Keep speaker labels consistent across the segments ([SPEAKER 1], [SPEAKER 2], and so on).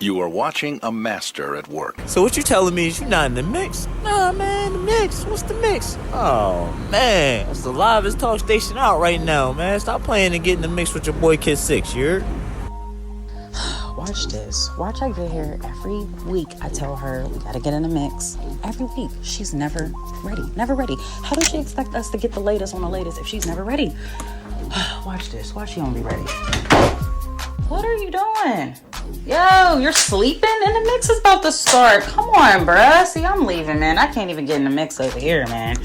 [SPEAKER 1] You are watching a master at work.
[SPEAKER 2] So what you telling me is you not in the mix? Nah, man, the mix. What's the mix? Oh, man. That's the livest talk station out right now, man. Stop playing and get in the mix with your boy Kid 6, you heard?
[SPEAKER 3] Watch this. Watch I get here every week. I tell her we gotta get in the mix. Every week. She's never ready. Never ready. How does she expect us to get the latest on the latest if she's never ready? Watch this. Watch she don't be ready. What are you doing? Yo, you're sleeping and the mix is about to start. Come on, bruh. See, I'm leaving, man. I can't even get in the mix over here, man.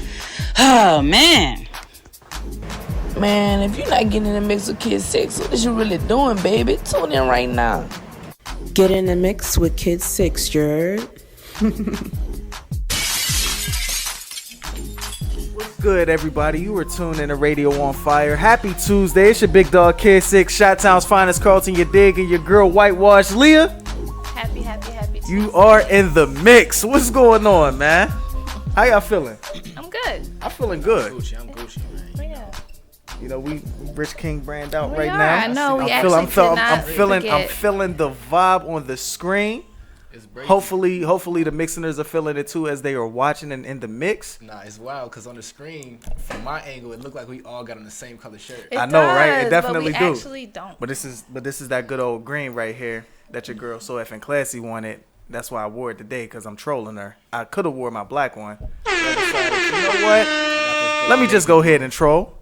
[SPEAKER 3] Oh, man.
[SPEAKER 4] Man, if you're not getting in the mix with Kid 6, what is you really doing, baby? Tune in right now.
[SPEAKER 5] Get in the mix with Kid 6, you heard?
[SPEAKER 6] Good, everybody. You were tuned in to Radio on Fire. Happy Tuesday. It's your big dog Kid 6, Chi-Town's finest Carlton, your dig, and your girl Whitewash Leah.
[SPEAKER 7] Happy Tuesday.
[SPEAKER 6] You are in the mix. What's going on, man? How y'all feeling?
[SPEAKER 7] I'm good.
[SPEAKER 6] I'm feeling good.
[SPEAKER 8] I'm Gucci, man.
[SPEAKER 7] Yeah.
[SPEAKER 6] You know, we Rich King brand out
[SPEAKER 7] We
[SPEAKER 6] right
[SPEAKER 7] are.
[SPEAKER 6] now.
[SPEAKER 7] I know. We
[SPEAKER 6] I'm
[SPEAKER 7] actually
[SPEAKER 6] feeling the vibe on the screen. Hopefully the mixiners are feeling it too as they are watching and in the mix.
[SPEAKER 8] Nah, it's wild because on the screen, from my angle, it looked like we all got on the same color shirt.
[SPEAKER 7] It
[SPEAKER 6] I know,
[SPEAKER 7] does,
[SPEAKER 6] right? It definitely
[SPEAKER 7] but we
[SPEAKER 6] do.
[SPEAKER 7] Actually don't.
[SPEAKER 6] But this is that good old green right here that your girl so effing classy wanted. That's why I wore it today because I'm trolling her. I could have wore my black one. But I decided, you know what? Let me just go ahead and troll.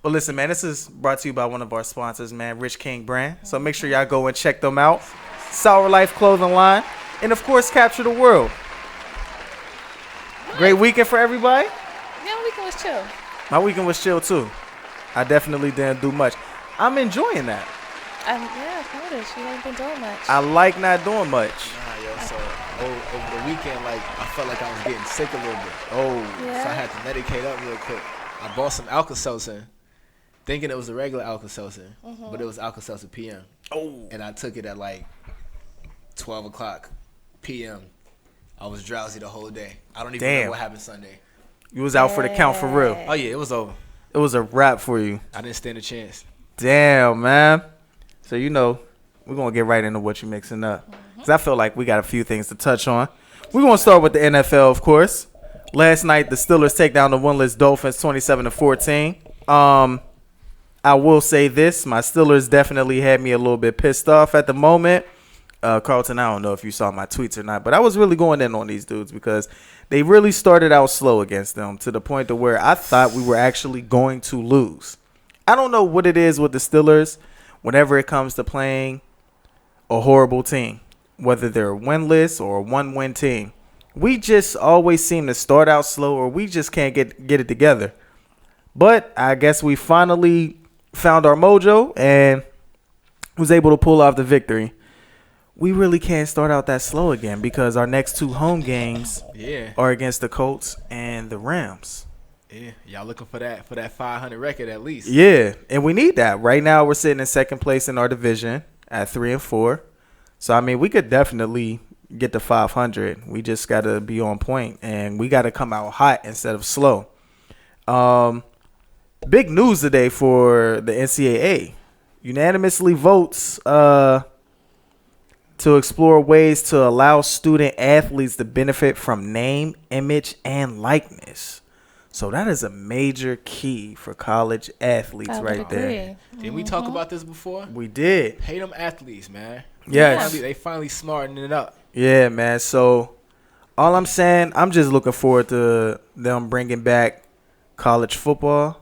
[SPEAKER 6] But listen, man, this is brought to you by one of our sponsors, man, Rich King brand. So make sure y'all go and check them out. Sour Life clothing line. And, of course, Capture the World. Great weekend for everybody?
[SPEAKER 7] Yeah, weekend was chill.
[SPEAKER 6] My weekend was chill, too. I definitely didn't do much. I'm enjoying that.
[SPEAKER 7] Yeah, I've noticed. You haven't been doing much.
[SPEAKER 6] I like not doing much.
[SPEAKER 8] Nah, yo, so over the weekend, like, I felt like I was getting sick a little bit.
[SPEAKER 7] Yeah.
[SPEAKER 8] So I had to medicate up real quick. I bought some Alka-Seltzer, thinking it was a regular Alka-Seltzer, but it was Alka-Seltzer PM. And I took it at, like, 12 o'clock p.m. I was drowsy the whole day. I don't even know what happened Sunday.
[SPEAKER 6] You was out for the count for real.
[SPEAKER 8] Oh, yeah, it was over.
[SPEAKER 6] It was a wrap for you.
[SPEAKER 8] I didn't stand a chance.
[SPEAKER 6] Damn, man. So, you know, we're going to get right into what you're mixing up. Because I feel like we got a few things to touch on. We're going to start with the NFL, of course. Last night, the Steelers take down the winless Dolphins 27-14. I will say this. My Steelers definitely had me a little bit pissed off at the moment. Carlton, I don't know if you saw my tweets or not, but I was really going in on these dudes because they really started out slow against them to the point to where I thought we were actually going to lose. I don't know what it is with the Steelers whenever it comes to playing a horrible team, whether they're winless or a one-win team. We just always seem to start out slow or we just can't get it together. But I guess we finally found our mojo and was able to pull off the victory. We really can't start out that slow again because our next two home games are against the Colts and the Rams.
[SPEAKER 8] Yeah, y'all looking for that 500 record at least.
[SPEAKER 6] Yeah, and we need that. Right now we're sitting in second place in our division at 3-4. So, I mean, we could definitely get to 500. We just got to be on point, and we got to come out hot instead of slow. Big news today for the NCAA. Unanimously votes to explore ways to allow student athletes to benefit from name, image, and likeness. So that is a major key for college athletes right there.
[SPEAKER 8] Didn't we talk about this before?
[SPEAKER 6] We did.
[SPEAKER 8] Pay them athletes, man.
[SPEAKER 6] Yes.
[SPEAKER 8] They finally smartening it up.
[SPEAKER 6] Yeah, man. So all I'm saying, I'm just looking forward to them bringing back college football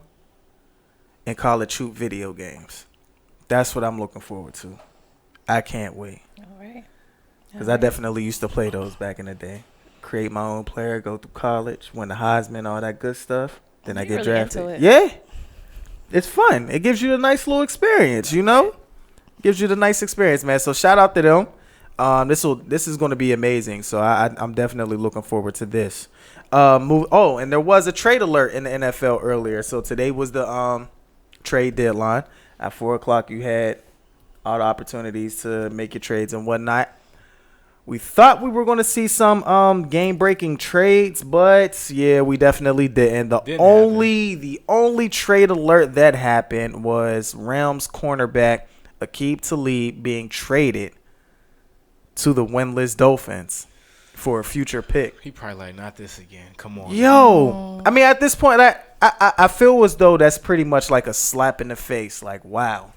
[SPEAKER 6] and college hoop video games. That's what I'm looking forward to. I can't wait.
[SPEAKER 7] All right.
[SPEAKER 6] Because I definitely used to play those back in the day. Create my own player, go through college, win the Heisman, all that good stuff. Then I get
[SPEAKER 7] really
[SPEAKER 6] drafted.
[SPEAKER 7] into it.
[SPEAKER 6] Yeah. It's fun. It gives you a nice little experience, you know? Gives you the nice experience, man. So shout out to them. This is going to be amazing. So I'm definitely looking forward to this. And there was a trade alert in the NFL earlier. So today was the trade deadline. At 4 o'clock, you had all the opportunities to make your trades and whatnot. We thought we were going to see some game-breaking trades, but yeah, we definitely didn't. The only trade alert that happened was Rams cornerback Aqib Talib being traded to the winless Dolphins for a future pick.
[SPEAKER 8] He probably like, not this again. Come on.
[SPEAKER 6] Yo, I mean, at this point, I feel as though that's pretty much like a slap in the face. Like, wow,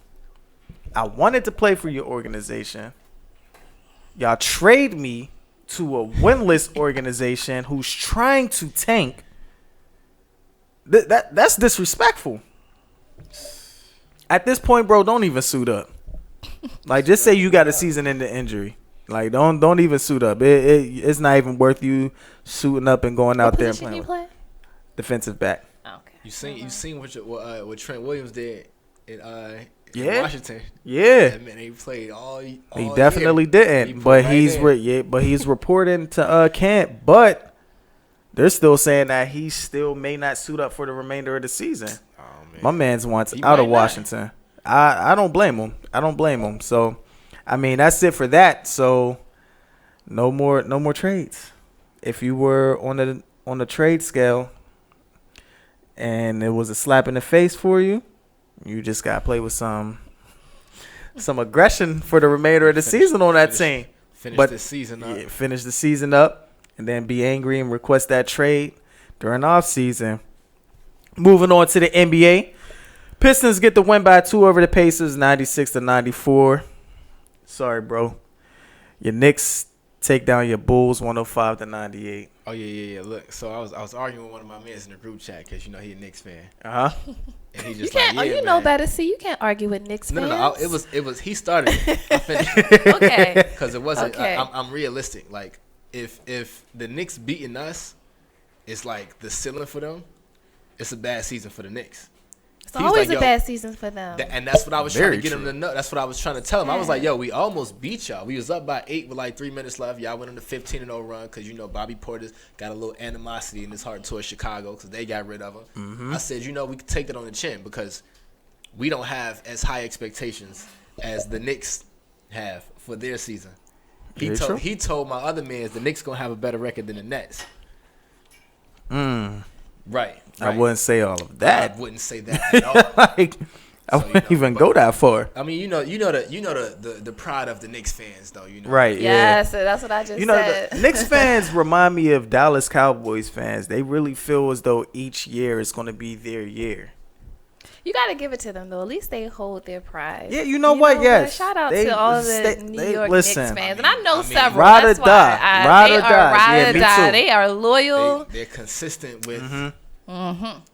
[SPEAKER 6] I wanted to play for your organization. Y'all trade me to a winless organization who's trying to tank. That's disrespectful. At this point, bro, don't even suit up. Like, just say you got a season-ending injury. Like, don't even suit up. It's not even worth you suiting up and going out there and playing.
[SPEAKER 7] What position you play?
[SPEAKER 6] Defensive back.
[SPEAKER 7] Oh, okay.
[SPEAKER 8] You seen what Trent Williams did in
[SPEAKER 6] Yeah.
[SPEAKER 8] Washington?
[SPEAKER 6] Yeah.
[SPEAKER 8] That man, he played all
[SPEAKER 6] He
[SPEAKER 8] year.
[SPEAKER 6] definitely
[SPEAKER 8] He
[SPEAKER 6] didn't.
[SPEAKER 8] put
[SPEAKER 6] But
[SPEAKER 8] right in.
[SPEAKER 6] he's reporting to camp. But they're still saying that he still may not suit up for the remainder of the season.
[SPEAKER 8] Oh, man.
[SPEAKER 6] My man's wants
[SPEAKER 8] He
[SPEAKER 6] out of
[SPEAKER 8] might not.
[SPEAKER 6] Washington. I don't blame him. So, I mean, that's it for that. So, no more trades. If you were on the trade scale and it was a slap in the face for you, you just got to play with some aggression for the remainder of the season on that team.
[SPEAKER 8] Finish the season up.
[SPEAKER 6] Yeah, finish the season up and then be angry and request that trade during the offseason. Moving on to the NBA. Pistons get the win by 2 over the Pacers, 96-94. Sorry, bro. Your Knicks take down your Bulls, 105-98.
[SPEAKER 8] Oh yeah. Look, so I was arguing with one of my mans in the group chat because you know he a Knicks fan,
[SPEAKER 6] Uh-huh.
[SPEAKER 8] and he
[SPEAKER 7] You
[SPEAKER 8] just
[SPEAKER 7] can't.
[SPEAKER 8] like,
[SPEAKER 7] You
[SPEAKER 8] yeah,
[SPEAKER 7] know
[SPEAKER 8] man.
[SPEAKER 7] better. See, you can't argue with Knicks fans.
[SPEAKER 8] No. It was he started. I finished
[SPEAKER 7] Okay.
[SPEAKER 8] because it wasn't.
[SPEAKER 7] Okay.
[SPEAKER 8] I'm realistic. Like if the Knicks beating us is like the ceiling for them, it's a bad season for the Knicks.
[SPEAKER 7] It's
[SPEAKER 8] He was
[SPEAKER 7] always
[SPEAKER 8] like,
[SPEAKER 7] a
[SPEAKER 8] yo,
[SPEAKER 7] bad season for them.
[SPEAKER 8] And that's what I was
[SPEAKER 6] Very
[SPEAKER 8] trying to get him
[SPEAKER 6] true.
[SPEAKER 8] to know. That's what I was trying to tell him. I was like, yo, we almost beat y'all. We was up by 8 with like 3 minutes left. Y'all went on the 15-0 run because, you know, Bobby Portis got a little animosity in his heart towards Chicago because they got rid of him.
[SPEAKER 6] Mm-hmm.
[SPEAKER 8] I said, you know, we can take that on the chin because we don't have as high expectations as the Knicks have for their season.
[SPEAKER 6] Very true.
[SPEAKER 8] He told my other man the Knicks going to have a better record than the Nets. Right.
[SPEAKER 6] I wouldn't say all of that.
[SPEAKER 8] I wouldn't say that at all.
[SPEAKER 6] Like, I wouldn't even go that far.
[SPEAKER 8] I mean, you know the pride of the Knicks fans, though. You know,
[SPEAKER 6] Right,
[SPEAKER 7] yes, that's what I just
[SPEAKER 6] You know,
[SPEAKER 7] said.
[SPEAKER 6] the Knicks fans remind me of Dallas Cowboys fans. They really feel as though each year is going to be their year.
[SPEAKER 7] You got to give it to them, though. At least they hold their pride.
[SPEAKER 6] Yeah, you know what? Yes.
[SPEAKER 7] Shout out
[SPEAKER 6] They
[SPEAKER 7] to all
[SPEAKER 6] stay-
[SPEAKER 7] the New
[SPEAKER 6] they-
[SPEAKER 7] York
[SPEAKER 6] listen,
[SPEAKER 7] Knicks fans. And I know several.
[SPEAKER 6] ride or
[SPEAKER 7] That's why
[SPEAKER 6] die. Ride
[SPEAKER 7] they
[SPEAKER 6] or
[SPEAKER 7] are
[SPEAKER 6] die.
[SPEAKER 7] ride
[SPEAKER 6] Yeah,
[SPEAKER 7] or
[SPEAKER 6] me
[SPEAKER 7] die.
[SPEAKER 6] too.
[SPEAKER 7] They are loyal.
[SPEAKER 8] they're consistent with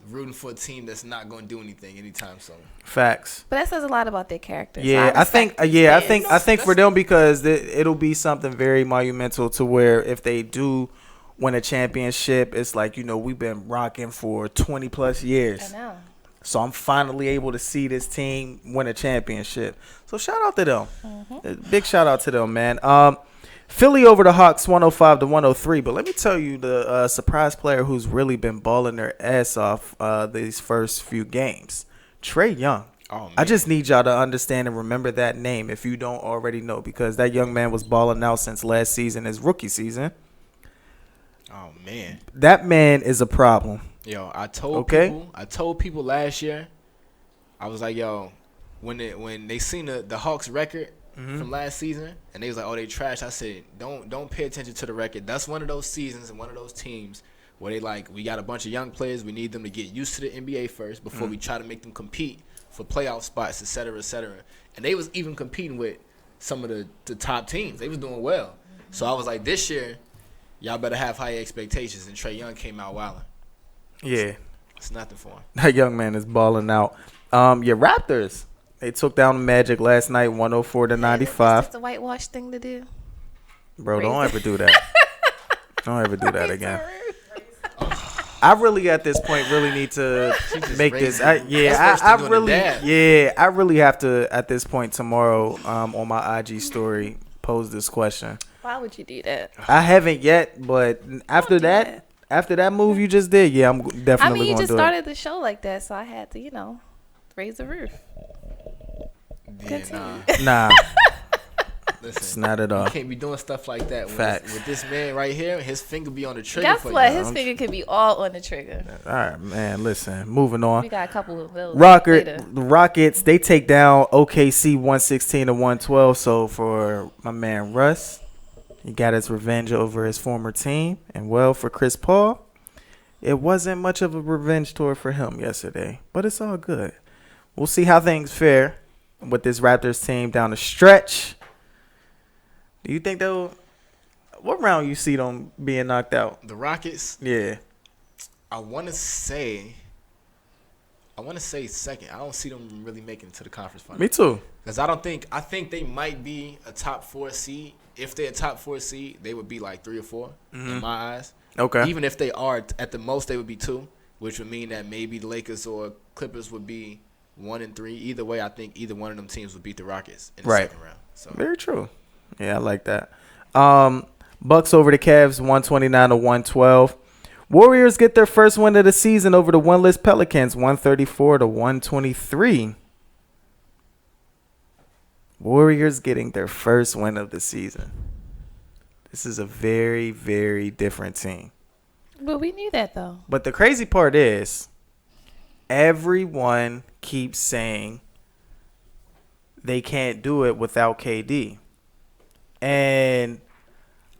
[SPEAKER 8] rooting for a team that's not going to do anything anytime soon.
[SPEAKER 6] Facts.
[SPEAKER 7] But that says a lot about their character.
[SPEAKER 6] Yeah,
[SPEAKER 7] So
[SPEAKER 6] I think.
[SPEAKER 7] respect
[SPEAKER 6] Yeah,
[SPEAKER 7] these
[SPEAKER 6] I
[SPEAKER 7] fans.
[SPEAKER 6] think for them because it'll be something very monumental to where if they do win a championship, it's like, you know, we've been rocking for 20 plus years.
[SPEAKER 7] I know.
[SPEAKER 6] So I'm finally able to see this team win a championship. So shout out to them. Big shout out to them, man. Philly over the Hawks 105-103. But let me tell you the surprise player who's really been balling their ass off these first few games. Trae Young.
[SPEAKER 8] Oh, man.
[SPEAKER 6] I just need y'all to understand and remember that name if you don't already know, because that young man was balling out since last season, his rookie season.
[SPEAKER 8] Oh man,
[SPEAKER 6] That man is a problem.
[SPEAKER 8] yo, I told people last year, I was like, yo, when they seen the Hawks record from last season, and they was like, oh, they trash. I said, don't pay attention to the record. That's one of those seasons and one of those teams where they like, we got a bunch of young players. We need them to get used to the NBA first before we try to make them compete for playoff spots, et cetera, et cetera. And they was even competing with some of the top teams. They was doing well. So I was like, this year, y'all better have high expectations. And Trae Young came out wilding.
[SPEAKER 6] Yeah.
[SPEAKER 8] It's nothing for him.
[SPEAKER 6] That young man is balling out. Your Raptors, they took down the Magic last night, 104-95.
[SPEAKER 7] That's the whitewash thing to do.
[SPEAKER 6] Bro, don't ever do that. Don't ever do that again. I really, at this point, really need to make this. I really have to, at this point tomorrow, on my IG story, pose this question.
[SPEAKER 7] Why would you do that?
[SPEAKER 6] I haven't yet, but after that move you just did, yeah, I'm definitely
[SPEAKER 7] I mean, you
[SPEAKER 6] going to
[SPEAKER 7] just
[SPEAKER 6] do
[SPEAKER 7] started the show like that, so I had to, raise the roof.
[SPEAKER 8] Yeah,
[SPEAKER 6] it. Nah,
[SPEAKER 8] Listen,
[SPEAKER 6] it's not at all.
[SPEAKER 8] you can't be doing stuff like that.
[SPEAKER 6] Facts.
[SPEAKER 8] With this man right here, his finger be on the trigger.
[SPEAKER 7] Guess
[SPEAKER 8] for
[SPEAKER 7] what?
[SPEAKER 8] you.
[SPEAKER 7] His finger could be all on the trigger.
[SPEAKER 6] All right, man, listen, moving on.
[SPEAKER 7] We got a couple of those later.
[SPEAKER 6] The Rockets, they take down OKC 116-112. So for my man Russ, He got his revenge over his former team. And, well, for Chris Paul, it wasn't much of a revenge tour for him yesterday. But it's all good. We'll see how things fare with this Raptors team down the stretch. Do you think they'll... What round you see them being knocked out?
[SPEAKER 8] The Rockets?
[SPEAKER 6] Yeah.
[SPEAKER 8] I want to say second. I don't see them really making it to the conference final.
[SPEAKER 6] Me too.
[SPEAKER 8] Because I think they might be a top 4 seed. If they're a top 4 seed, they would be like 3 or 4 in my eyes.
[SPEAKER 6] Okay.
[SPEAKER 8] Even if they are, at the most, they would be 2, which would mean that maybe the Lakers or Clippers would be 1 and 3. Either way, I think either one of them teams would beat the Rockets in the second round. So
[SPEAKER 6] Very true. Yeah, I like that. Bucks over the Cavs, 129-112. Warriors get their first win of the season over the winless Pelicans, 134-123. Warriors getting their first win of the season. This is a very, very different team.
[SPEAKER 7] But we knew that, though.
[SPEAKER 6] But the crazy part is, everyone keeps saying they can't do it without KD. And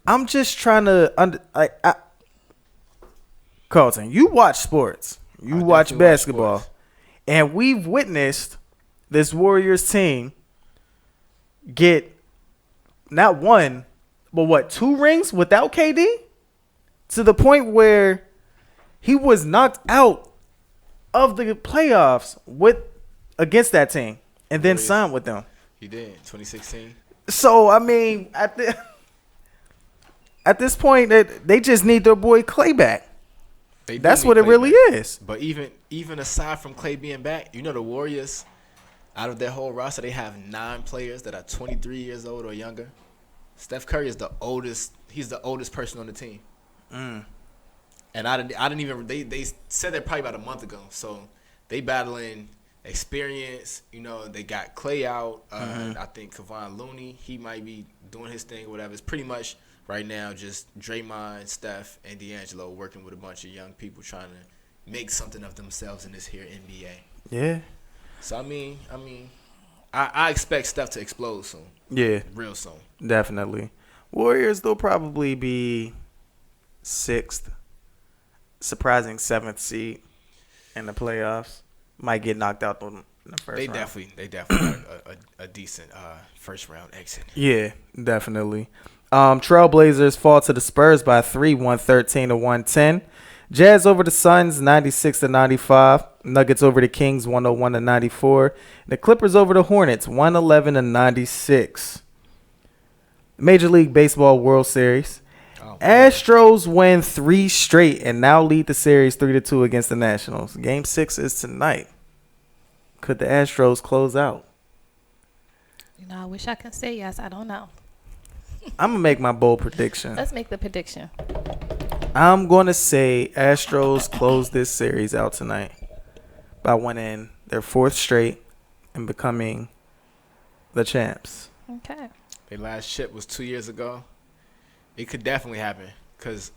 [SPEAKER 6] I'm just trying to Carlton, you watch sports. You watch basketball. And we've witnessed this Warriors team get not one, but 2 rings without KD? To the point where he was knocked out of the playoffs against that team and then signed with them.
[SPEAKER 8] he did, 2016.
[SPEAKER 6] So, I mean, at this point, they just need their boy Clay back. That's what it really is.
[SPEAKER 8] But even aside from Clay being back, the Warriors, out of their whole roster, they have 9 players that are 23 years old or younger. Steph Curry is the oldest. He's the oldest person on the team. And I didn't even. They said that probably about a month ago. So they battling experience. They got Clay out. I think Kevon Looney, he might be doing his thing or whatever. It's pretty much right now just Draymond, Steph, and D'Angelo working with a bunch of young people trying to make something of themselves in this here NBA.
[SPEAKER 6] Yeah.
[SPEAKER 8] So I expect Steph to explode soon.
[SPEAKER 6] Yeah.
[SPEAKER 8] Real soon.
[SPEAKER 6] Definitely. Warriors, they'll probably be 6th, surprising 7th seed in the playoffs. Might get knocked out in the first round.
[SPEAKER 8] They definitely a decent first round exit.
[SPEAKER 6] Yeah, definitely. Trailblazers fall to the Spurs by 3, 113-110. Jazz over the Suns, 96-95. Nuggets over the Kings, 101-94. The Clippers over the Hornets, 111-96. Major League Baseball World Series. Astros win 3 straight and now lead the series 3-2 against the Nationals. Game 6 is tonight. Could the Astros close out?
[SPEAKER 7] I wish I could say yes. I don't know.
[SPEAKER 6] I'm going to make my bold prediction.
[SPEAKER 7] Let's make the prediction.
[SPEAKER 6] I'm going to say Astros close this series out tonight by winning their 4th straight and becoming the champs.
[SPEAKER 7] Okay.
[SPEAKER 8] Their last chip was 2 years ago. It could definitely happen because,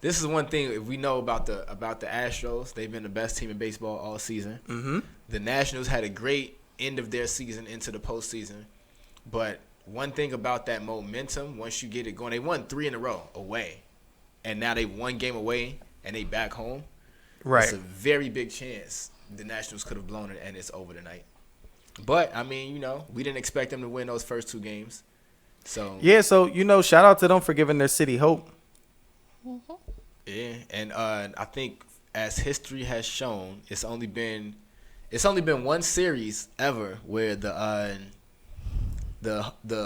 [SPEAKER 8] this is one thing we know about the Astros. They've been the best team in baseball all season. Mm-hmm. The Nationals had a great end of their season into the postseason. But one thing about that momentum, once you get it going, they won 3 in a row away. And now they 1 game away and they back home.
[SPEAKER 6] Right.
[SPEAKER 8] It's a very big chance the Nationals could have blown it and it's over tonight. But, we didn't expect them to win those first 2 games. So
[SPEAKER 6] yeah, shout out to them for giving their city hope.
[SPEAKER 8] Mm-hmm. Yeah, and I think as history has shown, it's only been 1 series ever where the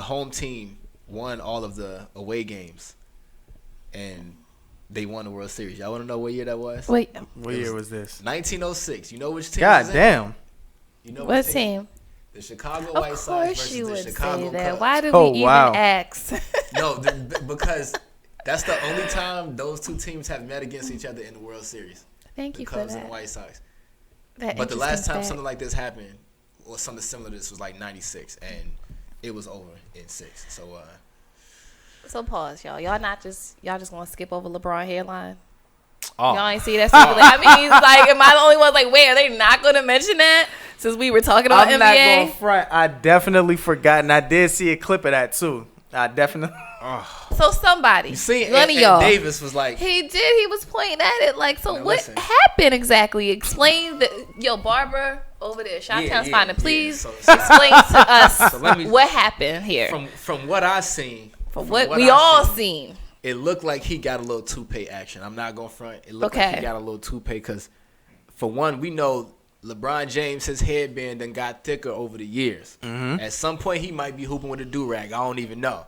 [SPEAKER 8] home team won all of the away games, and they won the World Series. Y'all want to know what year that was?
[SPEAKER 7] Wait,
[SPEAKER 6] what year was this?
[SPEAKER 8] 1906. You know which team?
[SPEAKER 6] God damn.
[SPEAKER 8] You know
[SPEAKER 7] what team?
[SPEAKER 8] The Chicago White Sox versus
[SPEAKER 7] you
[SPEAKER 8] the
[SPEAKER 7] would
[SPEAKER 8] Chicago
[SPEAKER 7] say that.
[SPEAKER 8] Cubs.
[SPEAKER 7] Why did we even ask?
[SPEAKER 8] No, because that's the only time those 2 teams have met against each other in the World Series.
[SPEAKER 7] Thank you for
[SPEAKER 8] the Cubs
[SPEAKER 7] that.
[SPEAKER 8] and the White Sox.
[SPEAKER 7] But
[SPEAKER 8] the last time something like this happened, or something similar to this, was like 96, and it was over in 6.
[SPEAKER 7] So pause, y'all. Y'all just gonna skip over LeBron hairline?
[SPEAKER 8] Oh.
[SPEAKER 7] Y'all ain't see that? Am I the only one wait, are they not gonna mention that? Since we were talking about NBA?
[SPEAKER 6] I'm not going front. I definitely forgot, and I did see a clip of that too. I definitely.
[SPEAKER 7] So somebody,
[SPEAKER 8] You see,
[SPEAKER 7] one of y'all,
[SPEAKER 8] Davis was like,
[SPEAKER 7] he did. He was pointing at it like, so
[SPEAKER 8] Now
[SPEAKER 7] what
[SPEAKER 8] listen.
[SPEAKER 7] happened exactly? Explain Barbara over there, Chi-Town's
[SPEAKER 8] yeah,
[SPEAKER 7] finding.
[SPEAKER 8] yeah.
[SPEAKER 7] Please
[SPEAKER 8] So-
[SPEAKER 7] explain to us
[SPEAKER 8] So let me-
[SPEAKER 7] what happened here.
[SPEAKER 8] from what I seen,
[SPEAKER 7] From what we all seen.
[SPEAKER 8] it looked like he got a little toupee action. I'm not gonna front. It looked like
[SPEAKER 7] Okay.
[SPEAKER 8] he got a little toupee because, for one, we know LeBron James, his headband done got thicker over the years. At some point, he might be hooping with a do-rag. I don't even know.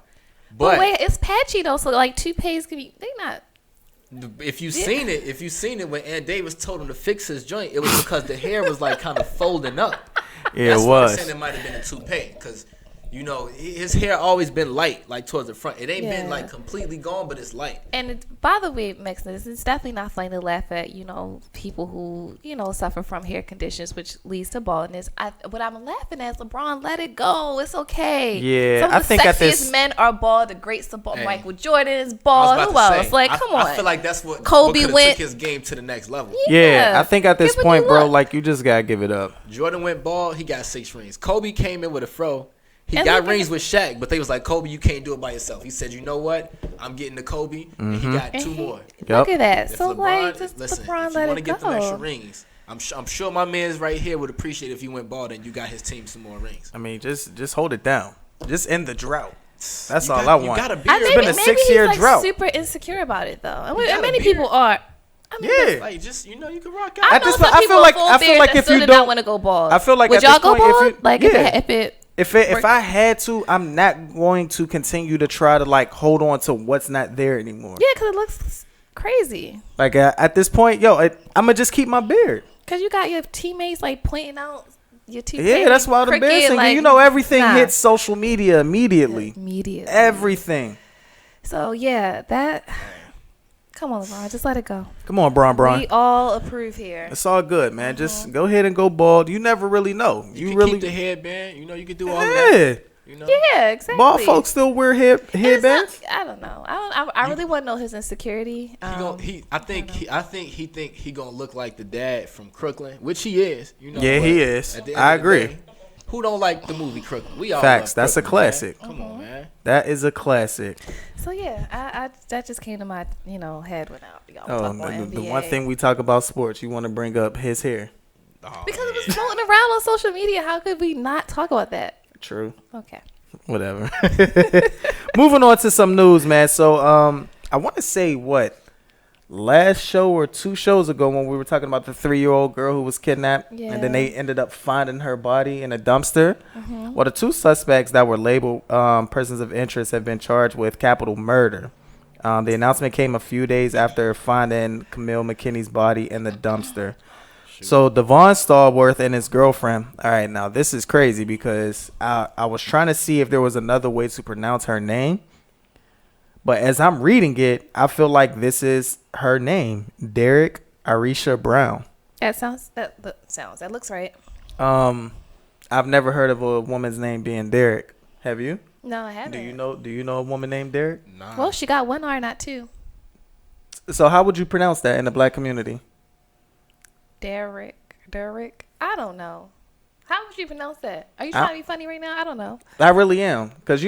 [SPEAKER 7] But wait, it's patchy though, so like toupees can be. They not.
[SPEAKER 8] if you seen it when Ant Davis told him to fix his joint, it was because the hair was like kind of folding up.
[SPEAKER 6] Yeah,
[SPEAKER 8] That's
[SPEAKER 6] it
[SPEAKER 8] why I'm
[SPEAKER 6] was.
[SPEAKER 8] saying it might have been a toupee because, you know, his hair always been light, like towards the front. It ain't been
[SPEAKER 7] Yeah.
[SPEAKER 8] like completely gone, but it's light.
[SPEAKER 7] And by the way, Mixx, it's definitely not funny to laugh at, people who, suffer from hair conditions, which leads to baldness. What I'm laughing at is LeBron, let it go. It's okay.
[SPEAKER 6] Yeah,
[SPEAKER 7] Some
[SPEAKER 6] I
[SPEAKER 7] of the
[SPEAKER 6] think
[SPEAKER 7] sexiest
[SPEAKER 6] at this-
[SPEAKER 7] men are bald. The greats are bald.
[SPEAKER 8] Hey.
[SPEAKER 7] Michael Jordan is
[SPEAKER 8] I was
[SPEAKER 7] bald.
[SPEAKER 8] about
[SPEAKER 7] Who
[SPEAKER 8] to
[SPEAKER 7] else?
[SPEAKER 8] say,
[SPEAKER 7] Like, come on.
[SPEAKER 8] I feel like that's what
[SPEAKER 7] Kobe
[SPEAKER 8] could've
[SPEAKER 7] went-
[SPEAKER 8] took his game to the next level.
[SPEAKER 6] Yeah, I think at this
[SPEAKER 7] Give a new
[SPEAKER 6] point, bro,
[SPEAKER 7] look.
[SPEAKER 6] like you just gotta give it up.
[SPEAKER 8] Jordan went bald. He got 6 rings. Kobe came in with a fro. He
[SPEAKER 7] And
[SPEAKER 8] got
[SPEAKER 7] look at
[SPEAKER 8] rings
[SPEAKER 7] it.
[SPEAKER 8] with Shaq, but they was like, Kobe, you can't do it by yourself. He said, you know what? I'm getting to Kobe, and he got
[SPEAKER 7] And
[SPEAKER 8] 2
[SPEAKER 7] he-
[SPEAKER 8] more.
[SPEAKER 7] Look at that.
[SPEAKER 8] If
[SPEAKER 7] So,
[SPEAKER 8] LeBron,
[SPEAKER 7] just
[SPEAKER 8] listen,
[SPEAKER 7] LeBron
[SPEAKER 8] if you
[SPEAKER 7] let
[SPEAKER 8] want to
[SPEAKER 7] it
[SPEAKER 8] get them extra
[SPEAKER 7] go.
[SPEAKER 8] rings, I'm sure my man's right here would appreciate if you went bald and you got his team some more rings.
[SPEAKER 6] I mean, just hold it down. Just end the drought. That's
[SPEAKER 8] You
[SPEAKER 6] all
[SPEAKER 8] got-
[SPEAKER 6] I
[SPEAKER 8] you
[SPEAKER 6] want.
[SPEAKER 8] got a beard.
[SPEAKER 7] Maybe,
[SPEAKER 6] been a
[SPEAKER 7] maybe
[SPEAKER 6] 6-year
[SPEAKER 7] he's like
[SPEAKER 6] drought.
[SPEAKER 7] super insecure about it though. And
[SPEAKER 8] got a
[SPEAKER 7] many
[SPEAKER 8] beard.
[SPEAKER 7] people are. I mean,
[SPEAKER 6] Yeah.
[SPEAKER 8] Like, just, you know, you can rock
[SPEAKER 7] I
[SPEAKER 8] out.
[SPEAKER 7] know
[SPEAKER 6] this
[SPEAKER 7] some
[SPEAKER 6] point, I
[SPEAKER 7] people
[SPEAKER 6] feel like-
[SPEAKER 7] with full
[SPEAKER 6] I feel
[SPEAKER 7] beard
[SPEAKER 6] like
[SPEAKER 7] that
[SPEAKER 6] if
[SPEAKER 7] still
[SPEAKER 6] you
[SPEAKER 7] do not
[SPEAKER 6] don't-
[SPEAKER 7] want to go bald.
[SPEAKER 6] I feel like
[SPEAKER 7] would
[SPEAKER 6] at
[SPEAKER 7] y'all
[SPEAKER 6] this
[SPEAKER 7] go
[SPEAKER 6] point, if
[SPEAKER 7] bald?
[SPEAKER 6] you-
[SPEAKER 7] Like
[SPEAKER 6] yeah.
[SPEAKER 7] if it
[SPEAKER 6] If I had to, I'm not going to continue to try to like hold on to what's not there anymore.
[SPEAKER 7] yeah, because it looks crazy.
[SPEAKER 6] Like at this point, I'm gonna just keep my beard.
[SPEAKER 7] Because you got your teammates like pointing out your two.
[SPEAKER 6] Yeah, that's why the embarrassing.
[SPEAKER 7] Like,
[SPEAKER 6] Everything
[SPEAKER 7] nah.
[SPEAKER 6] hits social media immediately.
[SPEAKER 7] Immediately.
[SPEAKER 6] Everything.
[SPEAKER 7] So yeah, that. Come on, LeBron, just let it go.
[SPEAKER 6] Come on, Bron.
[SPEAKER 7] We all approve here.
[SPEAKER 6] It's all good, man. Just go ahead and go bald. You never really know.
[SPEAKER 8] You can
[SPEAKER 6] really
[SPEAKER 8] keep the headband. You know, you can do all of that.
[SPEAKER 6] yeah.
[SPEAKER 8] You know?
[SPEAKER 7] Yeah, exactly.
[SPEAKER 6] Bald folks still wear
[SPEAKER 7] It's
[SPEAKER 6] headbands.
[SPEAKER 7] not- I don't know. I really want to know his insecurity.
[SPEAKER 8] I think he gonna look like the dad from Crooklyn, which he is. You know.
[SPEAKER 6] Yeah,
[SPEAKER 8] but
[SPEAKER 6] he is.
[SPEAKER 8] at the end
[SPEAKER 6] I
[SPEAKER 8] of the
[SPEAKER 6] agree.
[SPEAKER 8] day, who don't like the movie Crooklyn? We all
[SPEAKER 6] Facts.
[SPEAKER 8] love
[SPEAKER 6] That's a
[SPEAKER 8] Crooklyn, man.
[SPEAKER 6] classic.
[SPEAKER 8] Come on, man.
[SPEAKER 6] That is a classic.
[SPEAKER 7] So yeah, I that just came to my head without y'all
[SPEAKER 6] Oh,
[SPEAKER 7] talking about
[SPEAKER 6] the
[SPEAKER 7] NBA.
[SPEAKER 6] one thing we talk about sports, you want to bring up his hair.
[SPEAKER 8] Oh,
[SPEAKER 7] because it was floating around on social media. How could we not talk about that?
[SPEAKER 6] True.
[SPEAKER 7] Okay.
[SPEAKER 6] Whatever. Moving on to some news, man. So I want to say last show or 2 shows ago when we were talking about the 3-year-old girl who was kidnapped, and then they ended up finding her body in a dumpster. Well, the 2 suspects that were labeled persons of interest have been charged with capital murder. The announcement came a few days after finding Camille McKinney's body in the dumpster. So Devon Stallworth and his girlfriend. All right, now this is crazy because I was trying to see if there was another way to pronounce her name. But as I'm reading it, I feel like this is her name, Derek Arisha Brown.
[SPEAKER 7] That looks right.
[SPEAKER 6] I've never heard of a woman's name being Derek. Have you?
[SPEAKER 7] No, I haven't.
[SPEAKER 6] Do you know a woman named Derek?
[SPEAKER 8] Nah.
[SPEAKER 7] Well, she got 1 R, not 2.
[SPEAKER 6] So how would you pronounce that in the black community?
[SPEAKER 7] Derek. I don't know. How would you pronounce that? Are you trying to be funny right now? I don't know.
[SPEAKER 6] I really am, because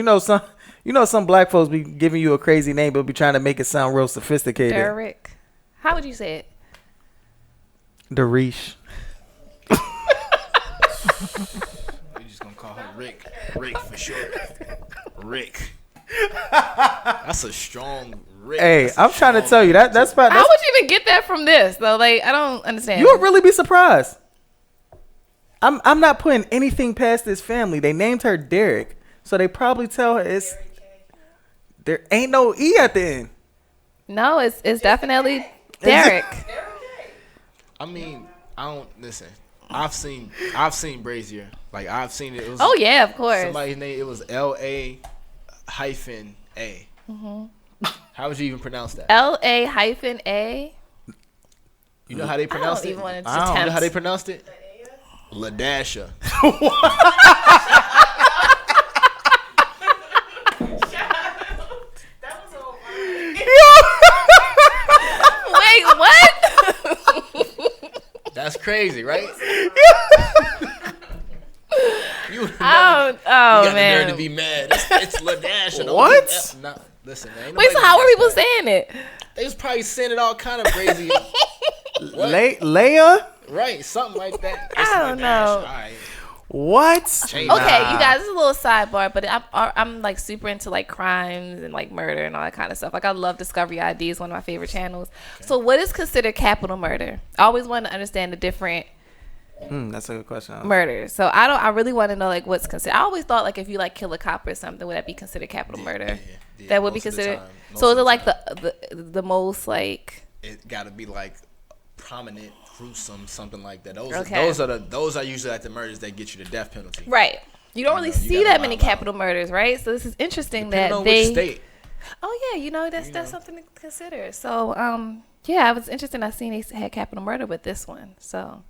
[SPEAKER 6] some black folks be giving you a crazy name, but be trying to make it sound real sophisticated.
[SPEAKER 7] Derek. How would you say it?
[SPEAKER 6] Derish.
[SPEAKER 8] We just gonna call her Rick. Rick for short. Rick. That's a strong Rick.
[SPEAKER 6] Hey,
[SPEAKER 8] That's a
[SPEAKER 6] I'm trying to
[SPEAKER 8] strong
[SPEAKER 6] tell you
[SPEAKER 8] Rick,
[SPEAKER 6] that's
[SPEAKER 8] too.
[SPEAKER 6] probably
[SPEAKER 7] How would you even get that from this though? Like, I don't understand.
[SPEAKER 6] you would really be surprised. I'm not putting anything past this family. They named her Derek, so they probably tell her there ain't no E at the end.
[SPEAKER 7] No, it's definitely Derek.
[SPEAKER 8] I mean, I don't listen. I've seen Brazier. Like I've seen it. It was
[SPEAKER 7] Oh yeah, of course.
[SPEAKER 8] somebody's name. It was LA-A. How would you even pronounce that?
[SPEAKER 7] LA-A.
[SPEAKER 8] You know how they
[SPEAKER 7] I
[SPEAKER 8] pronounce
[SPEAKER 7] don't
[SPEAKER 8] it?
[SPEAKER 7] even want to
[SPEAKER 8] You know how
[SPEAKER 7] attempt.
[SPEAKER 8] they pronounced it? Ladasha.
[SPEAKER 7] Wait, what?
[SPEAKER 8] That's crazy, right? You
[SPEAKER 7] Oh
[SPEAKER 8] got the nerve
[SPEAKER 7] man.
[SPEAKER 8] to be mad. It's Ladasha. Don't
[SPEAKER 6] What?
[SPEAKER 8] be- nah, Listen, man.
[SPEAKER 7] Wait, so how were people saying it?
[SPEAKER 8] They was probably saying it all kind of crazy.
[SPEAKER 6] Leia?
[SPEAKER 8] Right, something like that.
[SPEAKER 7] I don't know.
[SPEAKER 6] What?
[SPEAKER 7] Okay, you guys, it's a little sidebar, but I'm like super into like crimes and like murder and all that kind of stuff. Like I love Discovery ID, is one of my favorite channels. Okay. So what is considered capital murder? I always want to understand the different
[SPEAKER 6] that's a good question.
[SPEAKER 7] Murders. So I really want to know like what's considered. I always thought like if you like kill a cop or something, would that be considered capital murder? Yeah, that would be considered. So is it like the most like?
[SPEAKER 8] It got to be like prominent, gruesome, something like that. Those are usually like the murders that get you the death penalty.
[SPEAKER 7] Right. You don't really see that many capital murders, right? So this is interesting that they. Which state. Oh yeah, that's something to consider. So yeah, it was interesting. I seen they had capital murder with this one. So.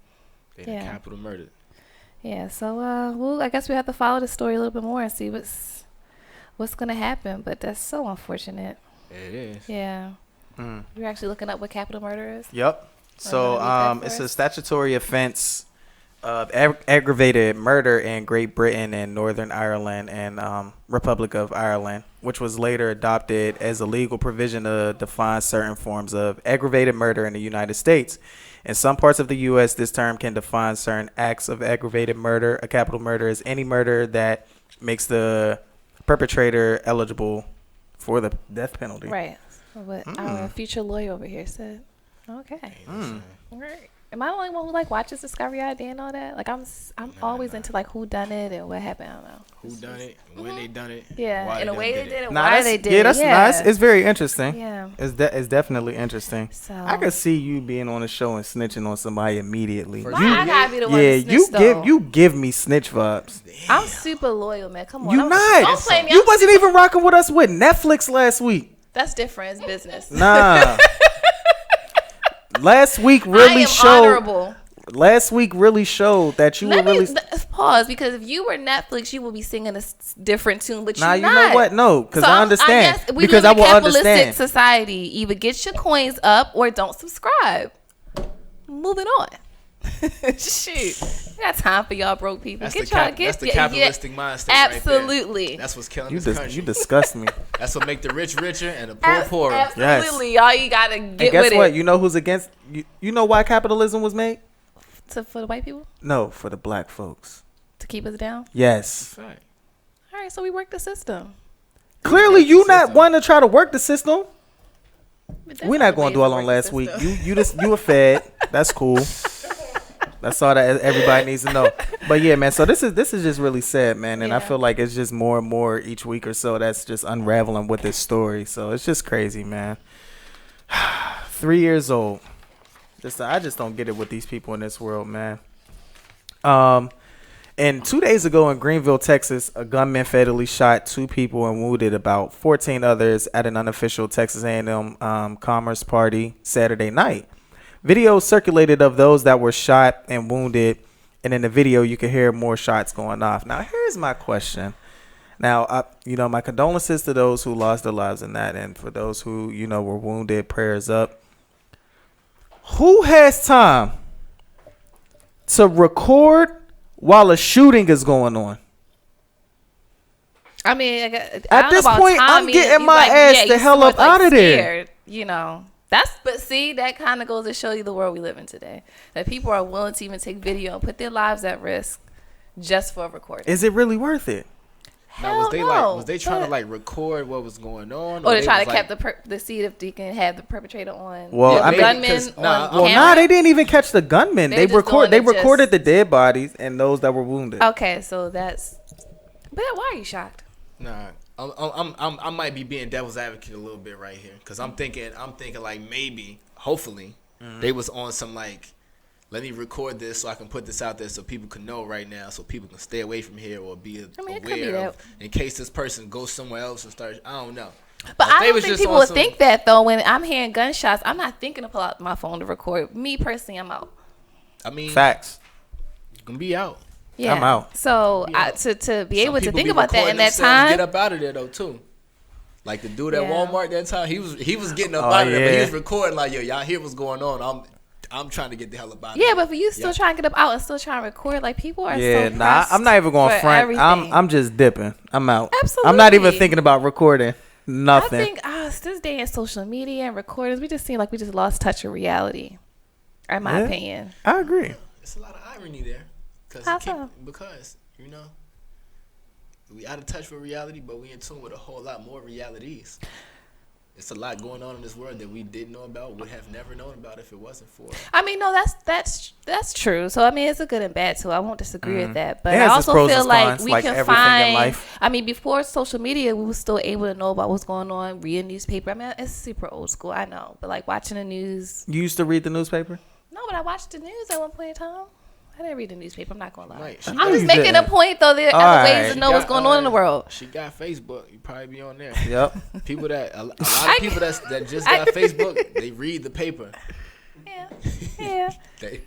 [SPEAKER 8] Yeah. Capital murder.
[SPEAKER 7] Yeah, so well, I guess we have to follow the story a little bit more and see what's gonna happen. But that's so unfortunate.
[SPEAKER 8] It is.
[SPEAKER 7] Yeah. You're actually looking up what capital murder is?
[SPEAKER 6] Yep. So it's a statutory offense of aggravated murder in Great Britain and Northern Ireland and Republic of Ireland, which was later adopted as a legal provision to define certain forms of aggravated murder in the United States. In some parts of the U.S., this term can define certain acts of aggravated murder. A capital murder is any murder that makes the perpetrator eligible for the death penalty.
[SPEAKER 7] Right. What our future lawyer over here said. Okay. Right. Am I the only one who like watches Discovery ID and all that? Like I'm always into like who done it and what happened. I don't know.
[SPEAKER 8] Who done it? When they done it?
[SPEAKER 7] Yeah. In a way they did it.
[SPEAKER 6] Why
[SPEAKER 7] they did it?
[SPEAKER 6] Yeah, that's nice. It's very interesting.
[SPEAKER 7] Yeah.
[SPEAKER 6] It's definitely interesting.
[SPEAKER 7] So
[SPEAKER 6] I could see you being on a show and snitching on somebody immediately.
[SPEAKER 7] I gotta be the one to snitch,
[SPEAKER 6] you give me snitch vibes.
[SPEAKER 7] I'm super loyal, man. Come on.
[SPEAKER 6] You not.
[SPEAKER 7] Don't play me.
[SPEAKER 6] You wasn't even rocking with us with Netflix last week.
[SPEAKER 7] That's different. It's business.
[SPEAKER 6] Nah. Last week really showed. Honorable. Last week really showed that you were really.
[SPEAKER 7] Pause, because if you were Netflix, you would be singing a different tune, but
[SPEAKER 6] nah,
[SPEAKER 7] you
[SPEAKER 6] not. You know what? No, because I understand. Because
[SPEAKER 7] I will understand. We live in a capitalistic society. Either get your coins up or don't subscribe. Moving on. Shoot, I got time for y'all broke people.
[SPEAKER 8] That's the capitalistic mindset.
[SPEAKER 7] Absolutely.
[SPEAKER 8] Right there. That's what's killing this country.
[SPEAKER 6] You disgust me.
[SPEAKER 8] That's what make the rich richer and the poor poorer.
[SPEAKER 7] Absolutely, y'all. You gotta get with it.
[SPEAKER 6] And guess what? You know who's against? You know why capitalism was made?
[SPEAKER 7] For the white people?
[SPEAKER 6] No, for the black folks.
[SPEAKER 7] To keep us down?
[SPEAKER 6] Yes.
[SPEAKER 8] That's right.
[SPEAKER 7] All right, so we work the system.
[SPEAKER 6] Clearly, you not wanting to try to work the system. We're not going to dwell on last week. You a fed. That's cool. That's all that everybody needs to know. But yeah, man. So this is just really sad, man. And I feel like it's just more and more each week or so that's just unraveling with this story. So it's just crazy, man. 3 years old. I just don't get it with these people in this world, man. And 2 days ago in Greenville, Texas, a gunman fatally shot 2 people and wounded about 14 others at an unofficial Texas A&M Commerce party Saturday night. Video circulated of those that were shot and wounded, and in the video you can hear more shots going off. Now, here's my question. Now, my condolences to those who lost their lives in that, and for those who, were wounded, prayers up. Who has time to record while a shooting is going on?
[SPEAKER 7] I mean,
[SPEAKER 6] at this point, I'm getting my ass the hell up out of there.
[SPEAKER 7] But see, that kind of goes to show you the world we live in today. That people are willing to even take video and put their lives at risk just for a recording.
[SPEAKER 6] Is it really worth it?
[SPEAKER 7] Hell
[SPEAKER 8] was they trying to record what was going on,
[SPEAKER 7] or they trying to catch the see if they can have the perpetrator on?
[SPEAKER 6] Well,
[SPEAKER 7] the gunman on
[SPEAKER 6] camera? They didn't even catch the gunman. They recorded the dead bodies and those that were wounded.
[SPEAKER 7] Okay, so that's. But why are you shocked?
[SPEAKER 8] Nah, I might be being devil's advocate a little bit right here, because I'm thinking like maybe, hopefully, they was on some like, let me record this so I can put this out there so people can know right now, so people can stay away from here or be aware of, in case this person goes somewhere else and starts. I don't know.
[SPEAKER 7] But I don't think people would think that though. When I'm hearing gunshots, I'm not thinking to pull out my phone to record. Me personally, I'm out.
[SPEAKER 8] I mean,
[SPEAKER 6] facts.
[SPEAKER 8] You can be out.
[SPEAKER 7] Yeah,
[SPEAKER 6] I'm out.
[SPEAKER 7] So to be able to think about that in that time,
[SPEAKER 8] get up out of there though too. Like the dude at Walmart that time, he was getting up out of there, but he was recording like, yo, y'all hear what's going on? I'm trying to get the hell up out of here.
[SPEAKER 7] Yeah, but for you still trying to get up out and still trying to record, like people are
[SPEAKER 6] I'm not even going front. I'm just dipping. I'm out.
[SPEAKER 7] Absolutely.
[SPEAKER 6] I'm not even thinking about recording. Nothing.
[SPEAKER 7] I think this day in social media and recordings, we just seem like we just lost touch with reality. In my opinion.
[SPEAKER 6] I agree.
[SPEAKER 8] It's a lot of irony there.
[SPEAKER 7] How so?
[SPEAKER 8] Because, you know, we out of touch with reality, but we in tune with a whole lot more realities. It's a lot going on in this world that we didn't know about, would have never known about if it wasn't for.
[SPEAKER 7] I mean, no, that's true. So I mean, it's a good and bad too. I won't disagree with that, but
[SPEAKER 6] It
[SPEAKER 7] I
[SPEAKER 6] has its
[SPEAKER 7] also
[SPEAKER 6] pros
[SPEAKER 7] feel
[SPEAKER 6] and
[SPEAKER 7] like
[SPEAKER 6] cons,
[SPEAKER 7] we
[SPEAKER 6] like
[SPEAKER 7] can
[SPEAKER 6] everything in
[SPEAKER 7] find.
[SPEAKER 6] life.
[SPEAKER 7] I mean, before social media, we were still able to know about what's going on, read a newspaper. I mean, it's super old school, I know, but like watching the news.
[SPEAKER 6] You used to read the newspaper?
[SPEAKER 7] No, but I watched the news at one point in time. I didn't read the newspaper. I'm not gonna lie.
[SPEAKER 8] Right.
[SPEAKER 7] I'm just making a point though. There are other ways to know what's going on in the world.
[SPEAKER 8] She got Facebook. You probably be on there.
[SPEAKER 6] Yep.
[SPEAKER 8] People that a lot of people that just got Facebook, they read the paper.
[SPEAKER 7] Yeah. The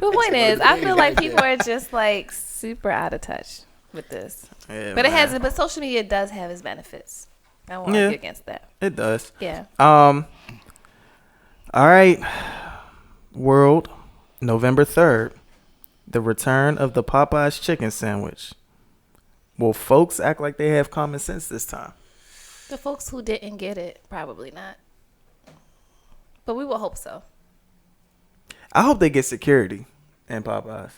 [SPEAKER 7] point is, I feel like people are just like super out of touch with this.
[SPEAKER 6] Yeah,
[SPEAKER 7] but but social media does have its benefits. I won't argue against that.
[SPEAKER 6] It does.
[SPEAKER 7] Yeah.
[SPEAKER 6] All right. World, November 3rd. The return of the Popeyes chicken sandwich. Will folks act like they have common sense this time?
[SPEAKER 7] The folks who didn't get it, probably not. But we will hope so.
[SPEAKER 6] I hope they get security in Popeyes.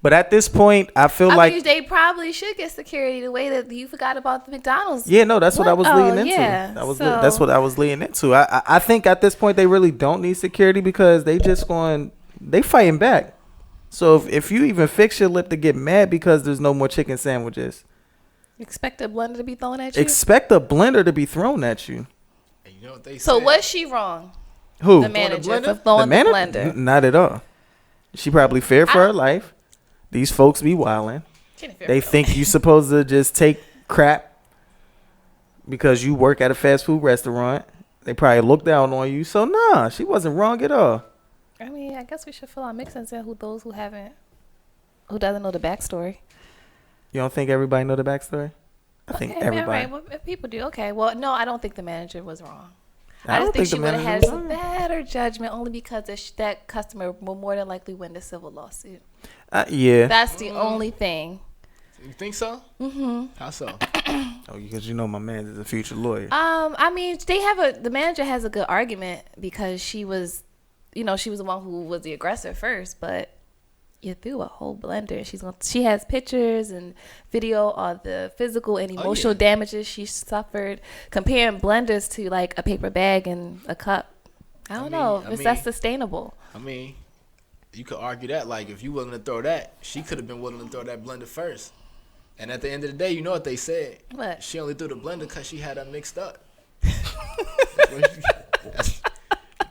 [SPEAKER 6] But at this point, I mean,
[SPEAKER 7] they probably should get security the way that you forgot about the McDonald's.
[SPEAKER 6] Yeah, no, that's what I was leading into.
[SPEAKER 7] Yeah.
[SPEAKER 6] That's what I was leading into. I think at this point they really don't need security because they fighting back. So if you even fix your lip to get mad because there's no more chicken sandwiches,
[SPEAKER 7] expect a blender to be thrown at you.
[SPEAKER 6] Expect a blender to be thrown at you.
[SPEAKER 8] And you know what they
[SPEAKER 7] so
[SPEAKER 8] said?
[SPEAKER 7] Was she wrong?
[SPEAKER 6] Who?
[SPEAKER 7] The manager for throwing the blender?
[SPEAKER 6] Not at all. She probably feared for her life. These folks be wilding. They think you supposed to just take crap because you work at a fast food restaurant. They probably look down on you. So nah, she wasn't wrong at all.
[SPEAKER 7] I mean, I guess we should fill out Mixx and say who doesn't know the backstory.
[SPEAKER 6] You don't think everybody know the backstory? I think everybody.
[SPEAKER 7] Right. Well, if people do, okay. Well, no, I don't think the manager was wrong. I just think she would have had some better judgment only because that customer will more than likely win the civil lawsuit.
[SPEAKER 6] Yeah.
[SPEAKER 7] That's the only thing.
[SPEAKER 8] You think so?
[SPEAKER 7] Mm-hmm.
[SPEAKER 8] How so?
[SPEAKER 6] Oh, because you know my man is a future lawyer.
[SPEAKER 7] I mean, the manager has a good argument because she was the one who was the aggressor first, but you threw a whole blender. She has pictures and video of the physical and emotional damages she suffered, comparing blenders to like a paper bag and a cup. I don't know if that's sustainable.
[SPEAKER 8] I mean, you could argue that, like, if you willing to throw that, she could have been willing to throw that blender first. And at the end of the day, you know what they said?
[SPEAKER 7] What?
[SPEAKER 8] She only threw the blender because she had her mixed up.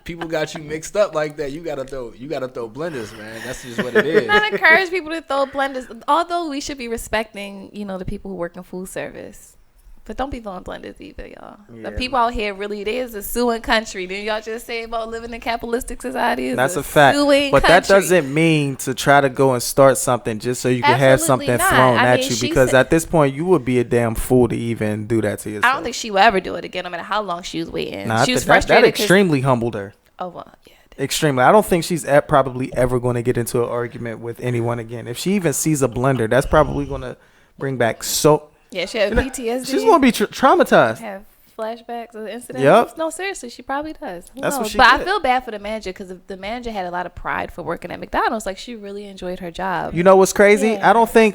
[SPEAKER 8] People got you mixed up like that. You gotta throw blenders, man. That's just what it is.
[SPEAKER 7] Not encourage people to throw blenders. Although we should be respecting, the people who work in food service. But don't be throwing blenders either, y'all. Yeah. The people out here really, it is a suing country. Didn't y'all just say about living in capitalistic society?
[SPEAKER 6] That's a fact. But that doesn't mean to try to go and start something just so you can have something thrown at you. Because at this point, you would be a damn fool to even do that to yourself.
[SPEAKER 7] I don't think she will ever do it again, no matter how long she was waiting.
[SPEAKER 6] Nah,
[SPEAKER 7] she was frustrated.
[SPEAKER 6] That extremely humbled her.
[SPEAKER 7] Oh, well, yeah.
[SPEAKER 6] Extremely. I don't think she's probably ever going to get into an argument with anyone again. If she even sees a blender, that's probably going to bring back
[SPEAKER 7] Yeah, she had PTSD.
[SPEAKER 6] She's going to be traumatized.
[SPEAKER 7] Have flashbacks of the incident.
[SPEAKER 6] Yep.
[SPEAKER 7] No, seriously, she probably does.
[SPEAKER 6] That's what she
[SPEAKER 7] But
[SPEAKER 6] did.
[SPEAKER 7] I feel bad for the manager because the manager had a lot of pride for working at McDonald's. Like, she really enjoyed her job.
[SPEAKER 6] You know what's crazy?
[SPEAKER 7] Yeah.
[SPEAKER 6] I don't think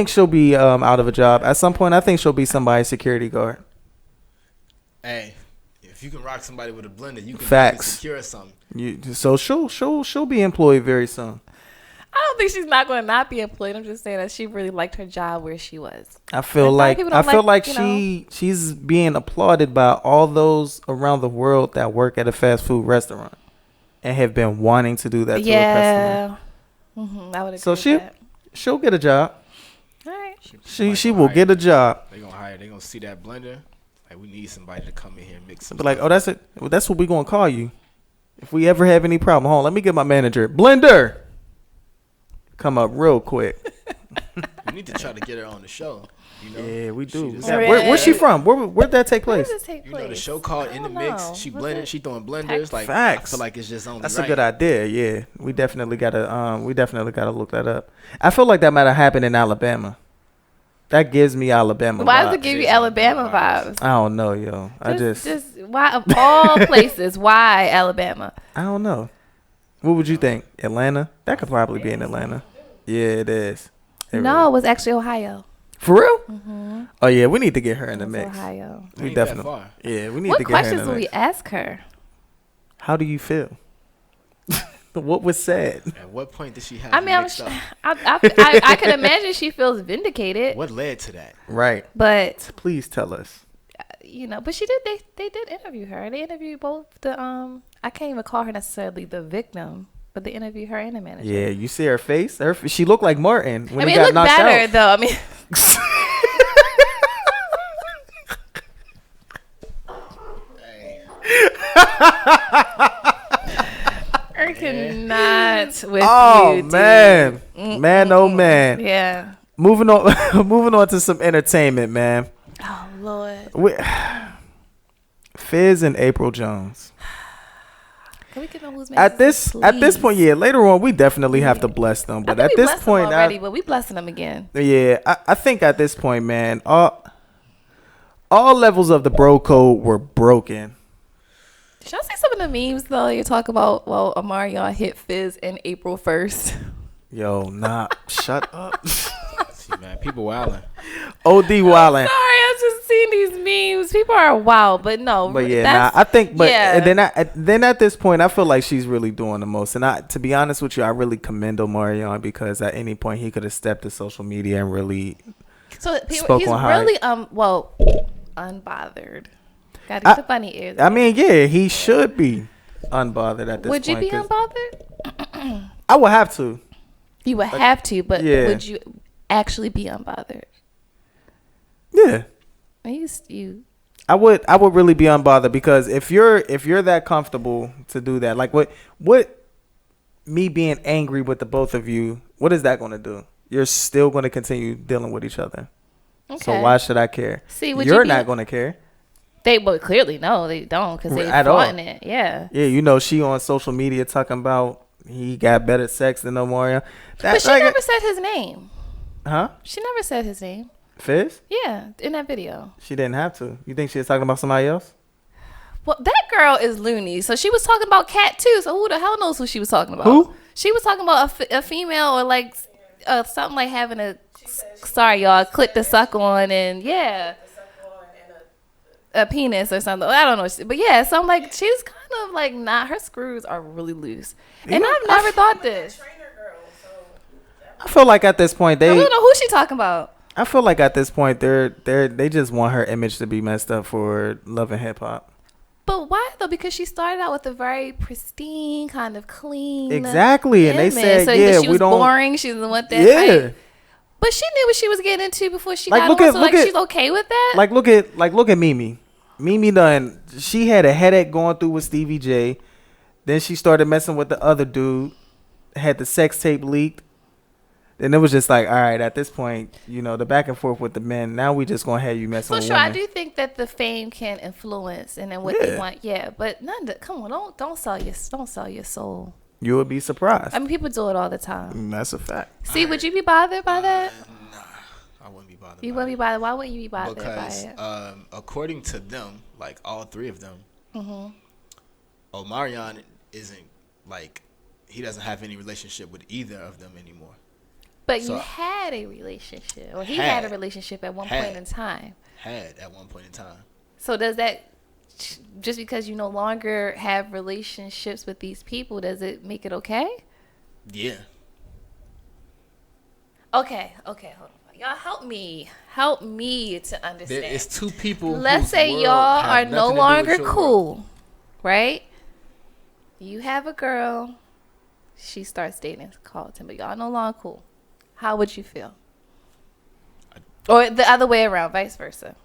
[SPEAKER 6] she'll be out of a job. At some point, I think she'll be somebody's security guard.
[SPEAKER 8] Hey, if you can rock somebody with a blender, you can secure something.
[SPEAKER 6] So she'll be employed very soon.
[SPEAKER 7] I don't think she's not going to not be employed. I'm just saying that she really liked her job where she was.
[SPEAKER 6] I feel like she's being applauded by all those around the world that work at a fast food restaurant and have been wanting to do that to a customer.
[SPEAKER 7] Mm-hmm, I would agree.
[SPEAKER 6] So
[SPEAKER 7] with
[SPEAKER 6] she'll get a job.
[SPEAKER 7] All right.
[SPEAKER 6] She will get a job.
[SPEAKER 8] They gonna see that blender. Like, we need somebody to come in here and mix some.
[SPEAKER 6] But like, that's it. Well, that's what we gonna call you. If we ever have any problem, hold on, let me get my manager. Blender. Come up real quick.
[SPEAKER 8] We need to try to get her on the show.
[SPEAKER 6] Yeah, we do. Where's she from? Where'd that take place?
[SPEAKER 8] The show called In the Mixx. She blended. She throwing blenders. Like,
[SPEAKER 6] facts.
[SPEAKER 8] I feel like it's just only
[SPEAKER 6] That's
[SPEAKER 8] right.
[SPEAKER 6] a good idea. Yeah, we definitely gotta look that up. I feel like that might have happened in Alabama. That gives me Alabama
[SPEAKER 7] Why
[SPEAKER 6] vibes.
[SPEAKER 7] does it give you Alabama vibes?
[SPEAKER 6] I don't know, yo.
[SPEAKER 7] Just why of all places? Why Alabama?
[SPEAKER 6] I don't know. What would you think? Atlanta? That could probably be in Atlanta. Yeah, it is.
[SPEAKER 7] No, it was actually Ohio.
[SPEAKER 6] For real? Mm-hmm. Oh yeah, we need to get her in the mix.
[SPEAKER 7] Ohio.
[SPEAKER 6] We definitely. Yeah, we need
[SPEAKER 7] What
[SPEAKER 6] to get her in
[SPEAKER 7] questions
[SPEAKER 6] the
[SPEAKER 7] will we
[SPEAKER 6] mix.
[SPEAKER 7] ask her?
[SPEAKER 6] How do you feel? What was said?
[SPEAKER 8] At what point did she have?
[SPEAKER 7] I mean, I can imagine she feels vindicated.
[SPEAKER 8] What led to that?
[SPEAKER 6] Right.
[SPEAKER 7] But
[SPEAKER 6] please tell us.
[SPEAKER 7] You know, but she did. They did interview her. They interviewed both the I can't even call her necessarily the victim, but they interviewed her and the manager.
[SPEAKER 6] Yeah, you see her face. She looked like Martin when he
[SPEAKER 7] it
[SPEAKER 6] got
[SPEAKER 7] looked
[SPEAKER 6] knocked
[SPEAKER 7] better
[SPEAKER 6] out.
[SPEAKER 7] though. I mean. I cannot with you, dude.
[SPEAKER 6] Man. Man, oh man.
[SPEAKER 7] Yeah.
[SPEAKER 6] Moving on to some entertainment, man.
[SPEAKER 7] Oh Lord.
[SPEAKER 6] Fizz and April Jones.
[SPEAKER 7] Can we get them who's
[SPEAKER 6] at this point, yeah. Later on, we definitely have to bless them. But at this point,
[SPEAKER 7] but we blessing them again.
[SPEAKER 6] Yeah, I think at this point, man, all levels of the bro code were broken.
[SPEAKER 7] Should I say some of the memes though? You talk about Omarion hit Fizz in April 1st.
[SPEAKER 6] Yo, nah, shut up.
[SPEAKER 8] See, man, people wilding.
[SPEAKER 6] OD wilding.
[SPEAKER 7] Sorry, I've just seen these memes. People are wild, but no.
[SPEAKER 6] But yeah, I think. But then at this point, I feel like she's really doing the most. And to be honest with you, I really commend Omarion because at any point he could have stepped to social media and really.
[SPEAKER 7] So he's really unbothered. Gotta get the bunny ears.
[SPEAKER 6] I mean, yeah, he should be unbothered at this point.
[SPEAKER 7] Would you be unbothered?
[SPEAKER 6] I would have to.
[SPEAKER 7] You would have to, but would you actually be unbothered?
[SPEAKER 6] Yeah.
[SPEAKER 7] I
[SPEAKER 6] would really be unbothered because if you're that comfortable to do that, like what me being angry with the both of you, what is that going to do? You're still going to continue dealing with each other. Okay. So why should I care?
[SPEAKER 7] See,
[SPEAKER 6] you're not going to care.
[SPEAKER 7] They clearly no, they don't because they fought in it. Yeah.
[SPEAKER 6] Yeah, you know she on social media talking about he got better sex than Omarion.
[SPEAKER 7] But she never said his name.
[SPEAKER 6] Huh?
[SPEAKER 7] She never said his name.
[SPEAKER 6] Fizz?
[SPEAKER 7] Yeah, in that video.
[SPEAKER 6] She didn't have to. You think she was talking about somebody else?
[SPEAKER 7] Well, that girl is loony. So she was talking about Cat too. So who the hell knows who she was talking about?
[SPEAKER 6] Who?
[SPEAKER 7] She was talking about a female or like something like having a clit to suck on and a penis or something. I don't know. But yeah, so I'm like, she's kind of like her screws are really loose. And I've never thought this.
[SPEAKER 6] I feel like at this point
[SPEAKER 7] I don't know who she talking about.
[SPEAKER 6] I feel like at this point they just want her image to be messed up for Love and Hip Hop.
[SPEAKER 7] But why though? Because she started out with a very pristine, kind of clean.
[SPEAKER 6] Exactly, and they said,
[SPEAKER 7] she was boring. She didn't want that. Type. But she knew what she was getting into before she got on. So she's okay with that.
[SPEAKER 6] Like look at Mimi. Mimi done. She had a headache going through with Stevie J. Then she started messing with the other dude. Had the sex tape leaked. And it was just like, all right, at this point, you know, the back and forth with the men. Now we just gonna have you messing with women.
[SPEAKER 7] I do think that the fame can influence and then what they want. Yeah, but come on, don't sell your soul.
[SPEAKER 6] You would be surprised.
[SPEAKER 7] I mean, people do it all the time.
[SPEAKER 6] That's a fact.
[SPEAKER 7] See, would you be bothered by that?
[SPEAKER 8] Nah, I wouldn't be bothered.
[SPEAKER 7] You wouldn't be bothered. Why wouldn't you be bothered
[SPEAKER 8] by it?
[SPEAKER 7] Because
[SPEAKER 8] according to them, like all three of them, Omarion isn't like he doesn't have any relationship with either of them anymore.
[SPEAKER 7] But you had a relationship, or he had a relationship at one point in time.
[SPEAKER 8] Had at one point in time.
[SPEAKER 7] So does that, just because you no longer have relationships with these people, does it make it okay?
[SPEAKER 8] Yeah.
[SPEAKER 7] Okay, hold on. Y'all help me to understand.
[SPEAKER 8] It's two people.
[SPEAKER 7] Let's say y'all are no longer cool, right? You have a girl, she starts dating Carlton, but y'all no longer cool. How would you feel? Or the other way around, vice versa.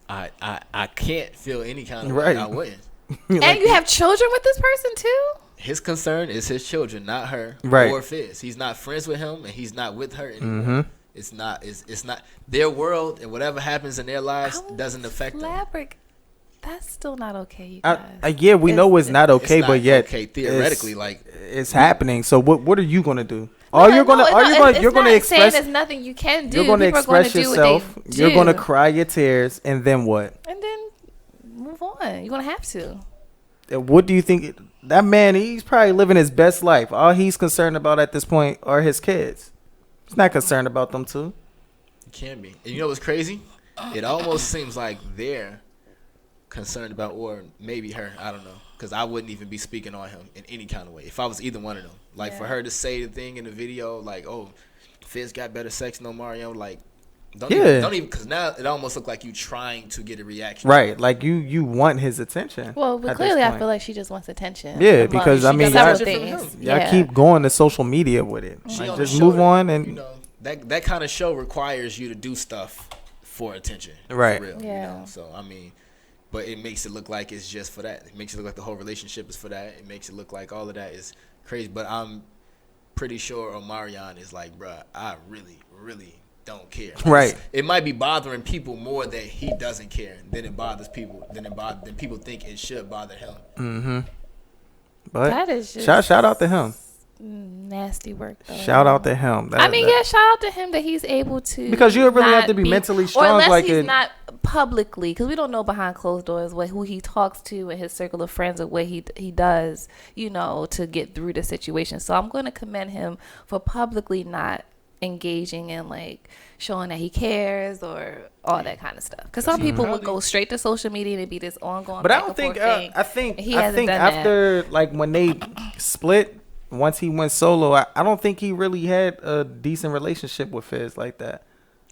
[SPEAKER 8] I can't feel any kind of way. I wouldn't.
[SPEAKER 7] And you have children with this person too?
[SPEAKER 8] His concern is his children, not her or Fizz. He's not friends with him and he's not with her anymore. It's not their world, and whatever happens in their lives doesn't affect them.
[SPEAKER 7] That's still not okay, you guys.
[SPEAKER 6] We know it's not okay, but yet
[SPEAKER 8] okay theoretically,
[SPEAKER 6] it's happening. So what are you gonna do? You're gonna express.
[SPEAKER 7] There's nothing you can do.
[SPEAKER 6] You're gonna
[SPEAKER 7] People
[SPEAKER 6] express
[SPEAKER 7] are gonna
[SPEAKER 6] yourself.
[SPEAKER 7] Do what they
[SPEAKER 6] You're
[SPEAKER 7] do.
[SPEAKER 6] gonna cry your tears, and then what?
[SPEAKER 7] And then move on. You're gonna have to.
[SPEAKER 6] And what do you think? That man, he's probably living his best life. All he's concerned about at this point are his kids. He's not concerned about them too.
[SPEAKER 8] It can be. And you know what's crazy? It almost seems like they're concerned about, or maybe her. I don't know, because I wouldn't even be speaking on him in any kind of way if I was either one of them. Like for her to say the thing in the video, like, "Oh, Fizz got better sex than Mario," like, don't even, because now it almost look like you trying to get a reaction.
[SPEAKER 6] Right, like you want his attention.
[SPEAKER 7] Well, but clearly I feel like she just wants attention.
[SPEAKER 6] Yeah, because I mean, y'all keep going to social media with it. Like, just move on, and
[SPEAKER 8] you know that kind of show requires you to do stuff for attention.
[SPEAKER 6] Right.
[SPEAKER 8] For real, you know? So I mean, but it makes it look like it's just for that. It makes it look like the whole relationship is for that. It makes it look like all of that is crazy. But I'm pretty sure Omarion is like, bruh, I really, really don't care.
[SPEAKER 6] Right.
[SPEAKER 8] It might be bothering people more that he doesn't care than it bothers people. Than people think it should bother him.
[SPEAKER 6] Mm-hmm. But
[SPEAKER 7] that is just
[SPEAKER 6] shout out to him.
[SPEAKER 7] Nasty work though.
[SPEAKER 6] Shout out to him.
[SPEAKER 7] Shout out to him that he's able to,
[SPEAKER 6] because you really have to be mentally strong,
[SPEAKER 7] or unless
[SPEAKER 6] like
[SPEAKER 7] he's not publicly, because we don't know behind closed doors who he talks to and his circle of friends, or what he does, you know, to get through the situation. So I'm going to commend him for publicly not engaging in like showing that he cares or all that kind of stuff. Because some people would go straight to social media and it'd be this ongoing.
[SPEAKER 6] But I don't think. I think after like when they split. Once he went solo, I don't think he really had a decent relationship with Fizz like that.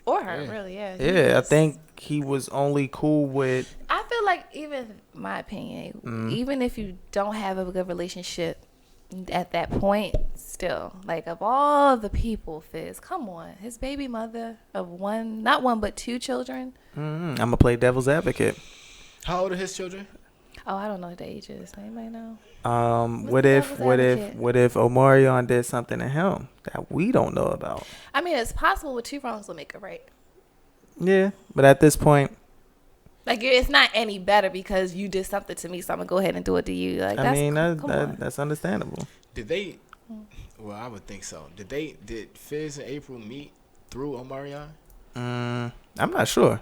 [SPEAKER 7] Or her, really, yeah.
[SPEAKER 6] Yeah, I think he was only cool with...
[SPEAKER 7] I feel like, even my opinion, even if you don't have a good relationship at that point, still, like, of all the people, Fizz, come on. His baby mother of not one, but 2 children.
[SPEAKER 6] I'm going to play devil's advocate.
[SPEAKER 8] How old are his children?
[SPEAKER 7] Oh, I don't know the ages. Anybody know?
[SPEAKER 6] What if Omarion did something to him that we don't know about?
[SPEAKER 7] I mean, it's possible with 2 wrongs will make a right.
[SPEAKER 6] Yeah, but at this point,
[SPEAKER 7] like, it's not any better because you did something to me, so I'm gonna go ahead and do it to you. Like,
[SPEAKER 6] that's understandable.
[SPEAKER 8] Did they? Well, I would think so. Did Fizz and April meet through Omarion?
[SPEAKER 6] I'm not sure.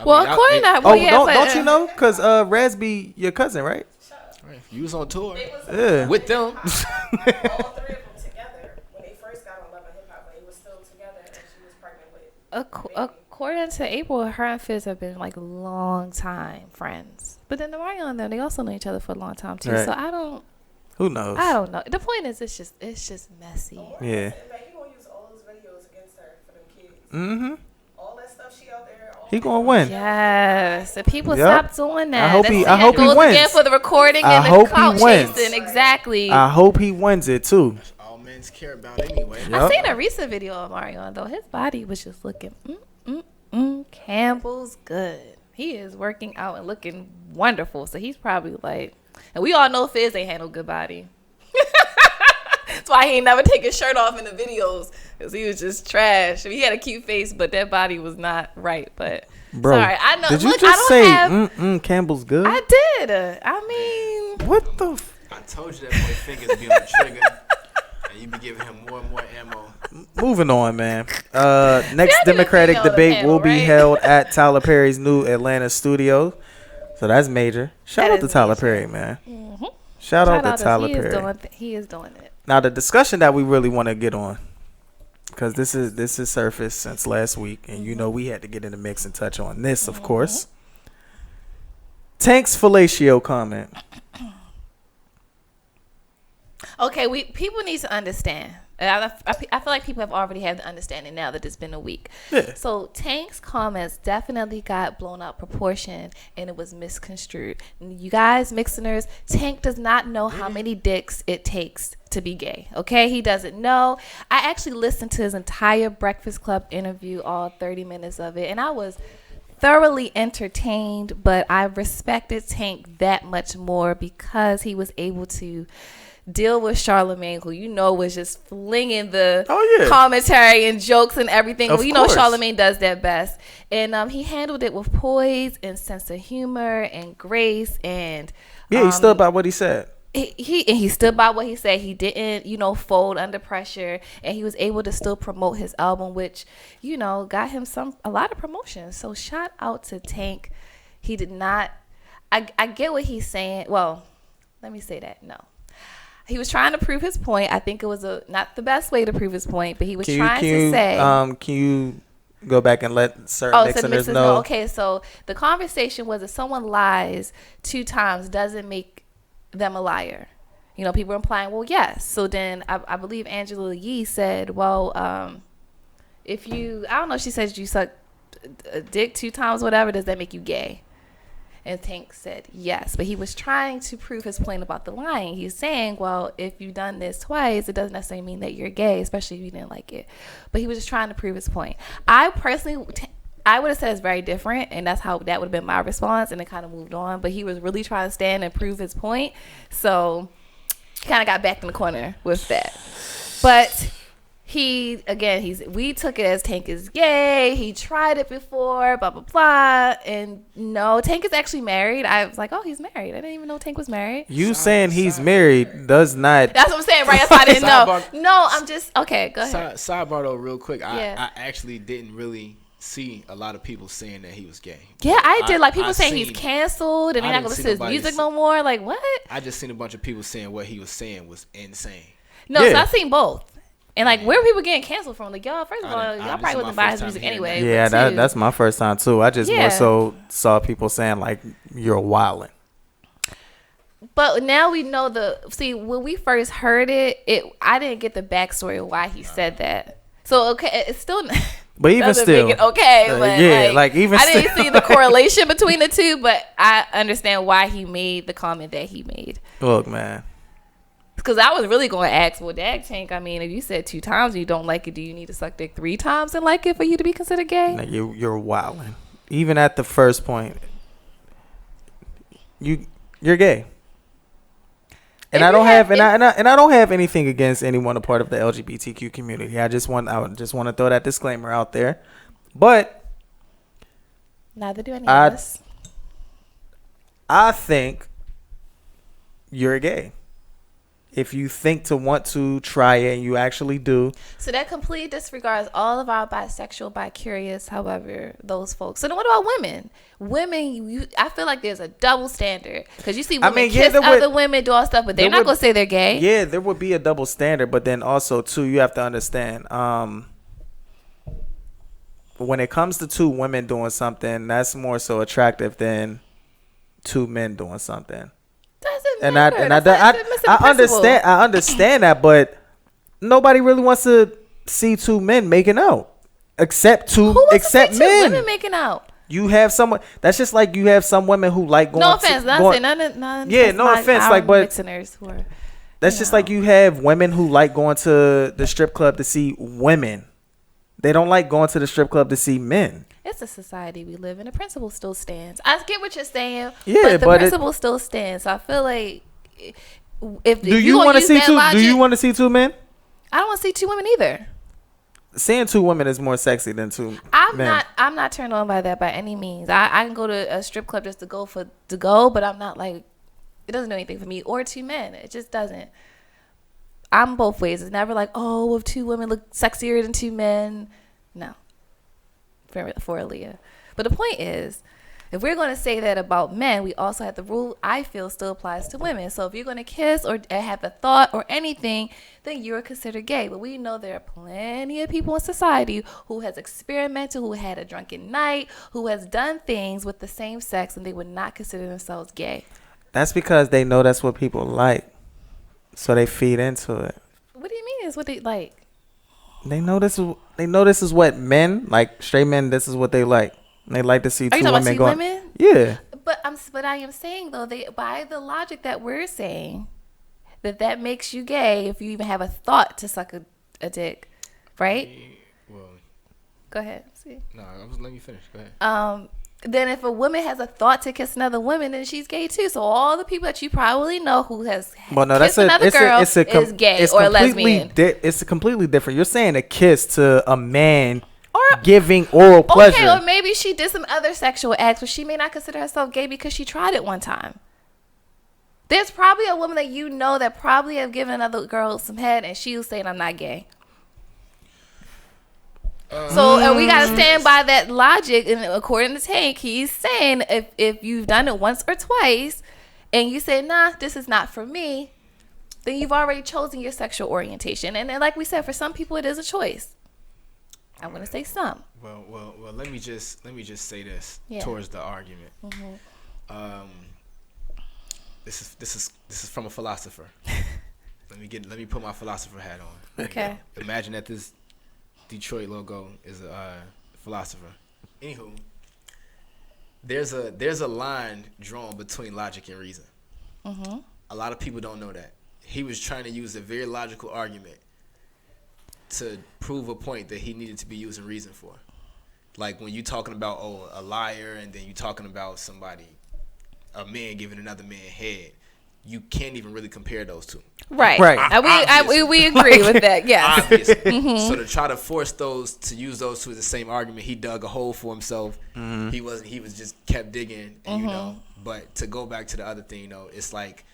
[SPEAKER 7] According to
[SPEAKER 6] don't you know? Because Razby, your cousin, right?
[SPEAKER 8] Right. You was on tour
[SPEAKER 6] with
[SPEAKER 8] them.
[SPEAKER 5] All 3 of them together when they first got on Love and Hip Hop, but they were still together, and she was pregnant with.
[SPEAKER 7] According to April, her and Fizz have been like long time friends. But then the Mario and them, they also know each other for a long time too. Right. So I don't.
[SPEAKER 6] Who knows?
[SPEAKER 7] I don't know. The point is, it's just messy.
[SPEAKER 6] Yeah.
[SPEAKER 5] He gonna use all those videos against her for them kids.
[SPEAKER 6] Mm-hmm.
[SPEAKER 5] All that stuff she out there.
[SPEAKER 6] He gonna win.
[SPEAKER 7] Yes. If people stop doing that.
[SPEAKER 6] I hope he wins.
[SPEAKER 7] Again for the recording and the clout chasing. Exactly.
[SPEAKER 6] I hope he wins it too.
[SPEAKER 8] That's all men care about anyway.
[SPEAKER 7] Yep. I seen a recent video of Mario though. His body was just looking. Campbell's good. He is working out and looking wonderful. So he's probably like, and we all know Fizz ain't had no good body. That's why he ain't never take his shirt off in the videos, because he was just trash. He had a cute face, but that body was not right. But
[SPEAKER 6] bro,
[SPEAKER 7] sorry, I know.
[SPEAKER 6] Did you just say Campbell's good?
[SPEAKER 7] I did. I mean,
[SPEAKER 6] what the?
[SPEAKER 8] I told you that boy fingers be on the trigger, and you be giving him more and more ammo.
[SPEAKER 6] Moving on, man. Next Democratic debate will be held at Tyler Perry's new Atlanta studio. So that's major. Shout out to Tyler Perry, man. Mm-hmm. Shout out to Tyler Perry.
[SPEAKER 7] He is doing it.
[SPEAKER 6] Now the discussion that we really want to get on, because this is surfaced since last week, and you know we had to get in the mix and touch on this, of course. Tank's fellatio comment.
[SPEAKER 7] Okay, people need to understand. I feel like people have already had the understanding now that it's been a week.
[SPEAKER 6] Yeah.
[SPEAKER 7] So Tank's comments definitely got blown out proportion, and it was misconstrued. You guys, Mixxers, Tank does not know how many dicks it takes to be gay. Okay, he doesn't know. I actually listened to his entire Breakfast Club interview, all 30 minutes of it, and I was thoroughly entertained. But I respected Tank that much more because he was able to deal with Charlamagne, who you know was just flinging the commentary and jokes and everything. Well, you know Charlamagne does that best, and he handled it with poise and sense of humor and grace. And
[SPEAKER 6] he stood by what he said.
[SPEAKER 7] he stood by what he said. He didn't, fold under pressure, and he was able to still promote his album, which, got him a lot of promotion. So shout out to Tank. He did not. I get what he's saying. Well, let me say that. No, he was trying to prove his point. I think it was not the best way to prove his point, but he was trying to say.
[SPEAKER 6] Can you go back and let certain listeners know?
[SPEAKER 7] Okay, so the conversation was if someone lies 2 times doesn't make them a liar. People were implying, well, yes. So then I believe Angela Yee said, well, if you, I don't know, she said you suck a dick 2 times, whatever, does that make you gay? And Tank said yes, but he was trying to prove his point about the lying. He's saying, well, if you've done this twice, it doesn't necessarily mean that you're gay, especially if you didn't like it. But he was just trying to prove his point. I personally, I would have said it's very different, and that would have been my response, and it kind of moved on. But he was really trying to stand and prove his point, so he kind of got backed in the corner with that. But we took it as Tank is gay. He tried it before, blah, blah, blah. And no, Tank is actually married. I was like, oh, he's married. I didn't even know Tank was married.
[SPEAKER 6] You saying he's married does not.
[SPEAKER 7] That's what I'm saying, right? That's why I didn't know. No, I'm just, okay, go ahead.
[SPEAKER 8] Sidebar though, real quick.
[SPEAKER 7] Yeah.
[SPEAKER 8] I actually didn't really see a lot of people saying that he was gay.
[SPEAKER 7] Yeah, I did. Like, people saying he's canceled and they're not going to listen to his music no more. Like, what?
[SPEAKER 8] I just seen a bunch of people saying what he was saying was insane.
[SPEAKER 7] No, so I've seen both. And, like, where are people getting canceled from? Like, y'all, first of all, y'all probably wasn't buying his music anyway.
[SPEAKER 6] Yeah, that's my first time, too. I just more so saw people saying, like, you're wilding.
[SPEAKER 7] But now we know when we first heard it, I didn't get the backstory of why he said that. So, okay, it's still...
[SPEAKER 6] But even still.
[SPEAKER 7] Make it okay, but
[SPEAKER 6] even
[SPEAKER 7] I didn't see the correlation between the two, but I understand why he made the comment that he made.
[SPEAKER 6] Look, man.
[SPEAKER 7] Because I was really going to ask, well, Dag Tank, I mean, if you said 2 times and you don't like it, do you need to suck dick 3 times and like it for you to be considered gay?
[SPEAKER 6] No, you're wilding. Even at the first point, you're gay. And I don't have anything against anyone a part of the LGBTQ community. I just want to throw that disclaimer out there. But
[SPEAKER 7] neither do any of us.
[SPEAKER 6] I think you're gay. If you think to want to try it and you actually do.
[SPEAKER 7] So that completely disregards all of our bisexual, bi-curious, however, those folks. So then what about women? Women, I feel like there's a double standard. Because you see women kiss other women, do all stuff, but they're not going to say they're gay.
[SPEAKER 6] Yeah, there would be a double standard. But then also, too, you have to understand, when it comes to 2 women doing something, that's more so attractive than 2 men doing something.
[SPEAKER 7] Doesn't matter.
[SPEAKER 6] I understand that, but nobody really wants to see 2 men making out, except men.
[SPEAKER 7] 2 women making out.
[SPEAKER 6] You have someone that's just like you have some women who like going.
[SPEAKER 7] No offense, none.
[SPEAKER 6] Yeah, no offense. Like, but
[SPEAKER 7] listeners who are,
[SPEAKER 6] that's just like you have women who like going to the strip club to see women. They don't like going to the strip club to see men.
[SPEAKER 7] It's a society we live in. The principle still stands. I get what you're saying,
[SPEAKER 6] yeah,
[SPEAKER 7] but the principle still stands. So I feel like
[SPEAKER 6] do you want to see 2? Do you want to see 2 men?
[SPEAKER 7] I don't want to see 2 women either.
[SPEAKER 6] Seeing 2 women is more sexy than 2 men.
[SPEAKER 7] I'm not turned on by that by any means. I can go to a strip club just to go, but I'm not like, it doesn't do anything for me. Or 2 men, it just doesn't. I'm both ways. It's never like, oh, if 2 women look sexier than 2 men. No. For Aaliyah. But the point is, if we're going to say that about men, we also have the rule I feel still applies to women. So if you're going to kiss or have a thought or anything, then you're considered gay. But we know there are plenty of people in society who has experimented, who had a drunken night, who has done things with the same sex, and they would not consider themselves gay.
[SPEAKER 6] That's because they know that's what people like. So they feed into it.
[SPEAKER 7] What do you mean is what they like?
[SPEAKER 6] They know this is what men, like straight men, this is what they like. And they like to see 2 women go.
[SPEAKER 7] Women?
[SPEAKER 6] Yeah.
[SPEAKER 7] But I am saying though, by the logic that we're saying, that makes you gay if you even have a thought to suck a dick, right?
[SPEAKER 8] Well,
[SPEAKER 7] go ahead. See.
[SPEAKER 8] No, I was letting you finish. Go ahead.
[SPEAKER 7] Then if a woman has a thought to kiss another woman, then she's gay too. So all the people that you probably know who has kissed another girl is gay or lesbian.
[SPEAKER 6] It's completely different. You're saying a kiss to a man giving oral pleasure.
[SPEAKER 7] Okay, or maybe she did some other sexual acts, but she may not consider herself gay because she tried it one time. There's probably a woman that you know that probably have given another girl some head, and she was saying, "I'm not gay." So, and we gotta stand by that logic. And according to Tank, he's saying if you've done it once or twice, and you say, "Nah, this is not for me," then you've already chosen your sexual orientation. And then, like we said, for some people, it is a choice. I'm gonna say some.
[SPEAKER 8] Well. Let me just say this towards the argument. This is from a philosopher. let me put my philosopher hat on.
[SPEAKER 7] Okay.
[SPEAKER 8] Imagine that this Detroit logo is a philosopher. Anywho, there's a line drawn between logic and reason. A lot of people don't know that. He was trying to use a very logical argument to prove a point that he needed to be using reason for. Like when you talking about a liar, and then you talking about a man giving another man head, you can't even really compare those two.
[SPEAKER 7] Right. We agree with that. Yes.
[SPEAKER 8] Obviously. So to try to force to use those two as the same argument, he dug a hole for himself. He was just kept digging, and But to go back to the other thing, it's like